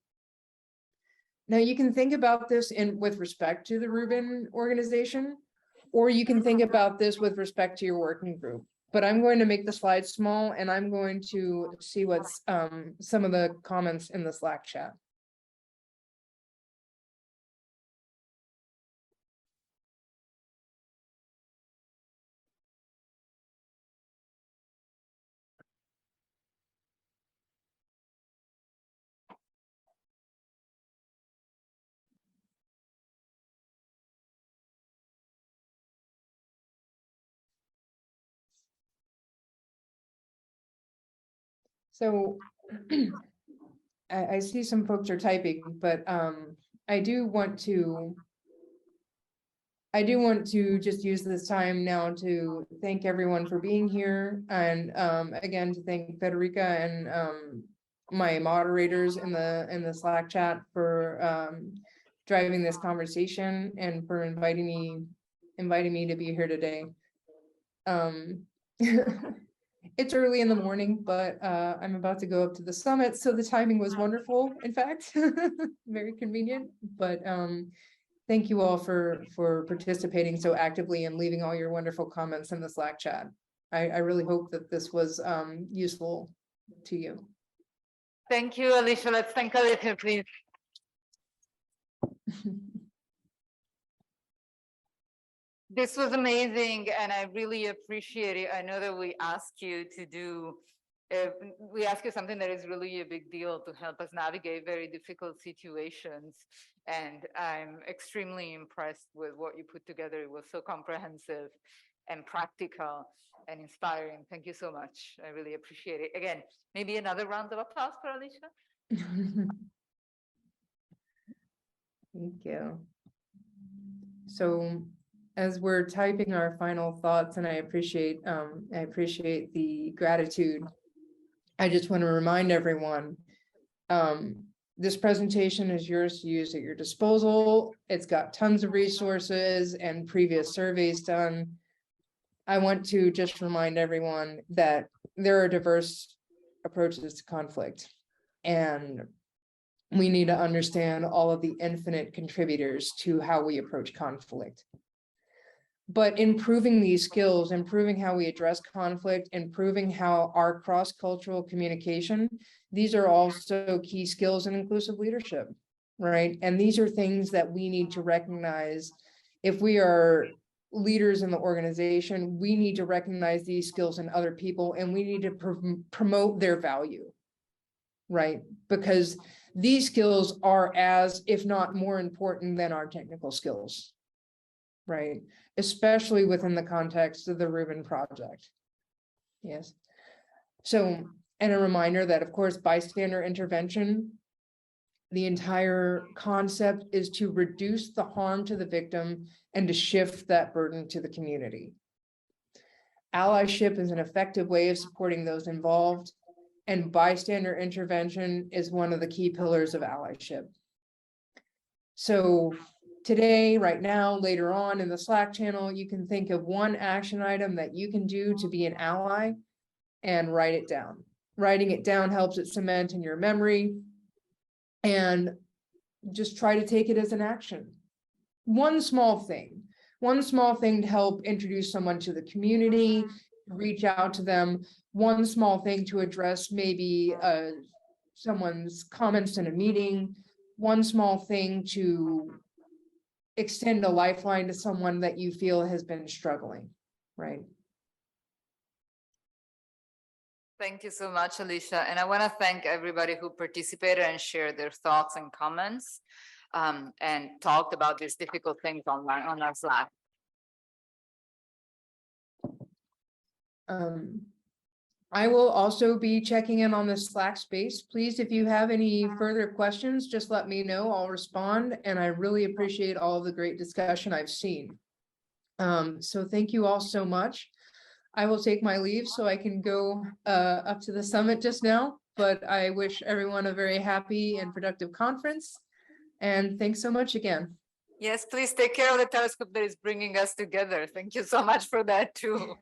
Now you can think about this with respect to the Rubin organization, or you can think about this with respect to your working group. But I'm going to make the slide small and I'm going to see what's some of the comments in the Slack chat. So I see some folks are typing, but I do want to just use this time now to thank everyone for being here, and again to thank Federica and my moderators in the Slack chat for driving this conversation and for inviting me to be here today. It's early in the morning, but I'm about to go up to the summit, so the timing was wonderful, in fact. Very convenient, but thank you all for participating so actively and leaving all your wonderful comments in the Slack chat. I really hope that this was useful to you. Thank you, Alysha. Let's thank Alysha, please. This was amazing, and I really appreciate it. I know that we asked you to do, we asked you something that is really a big deal to help us navigate very difficult situations. And I'm extremely impressed with what you put together. It was so comprehensive and practical and inspiring. Thank you so much. I really appreciate it. Again, maybe another round of applause for Alysha. Thank you. So as we're typing our final thoughts, and I appreciate the gratitude, I just want to remind everyone, this presentation is yours to use at your disposal. It's got tons of resources and previous surveys done. I want to just remind everyone that there are diverse approaches to conflict, and we need to understand all of the infinite contributors to how we approach conflict. But improving these skills, improving how we address conflict, improving how our cross-cultural communication, these are also key skills in inclusive leadership, right? And these are things that we need to recognize. If we are leaders in the organization, we need to recognize these skills in other people, and we need to promote their value, right? Because these skills are as, if not more important than our technical skills, right? Especially within the context of the Rubin project. Yes. So, and a reminder that, of course, bystander intervention, the entire concept is to reduce the harm to the victim and to shift that burden to the community. Allyship is an effective way of supporting those involved, and bystander intervention is one of the key pillars of allyship. So today, right now, later on in the Slack channel, you can think of one action item that you can do to be an ally and write it down. Writing it down helps it cement in your memory, and just try to take it as an action. One small thing to help introduce someone to the community, reach out to them, one small thing to address maybe someone's comments in a meeting, one small thing to extend a lifeline to someone that you feel has been struggling, right? Thank you so much, Alysha. And I want to thank everybody who participated and shared their thoughts and comments and talked about these difficult things online on our Slack. I will also be checking in on the Slack space. Please, if you have any further questions, just let me know. I'll respond, and I really appreciate all of the great discussion I've seen. So thank you all so much. I will take my leave so I can go up to the summit just now, but I wish everyone a very happy and productive conference. And thanks so much again. Yes, please take care of the telescope that is bringing us together. Thank you so much for that too.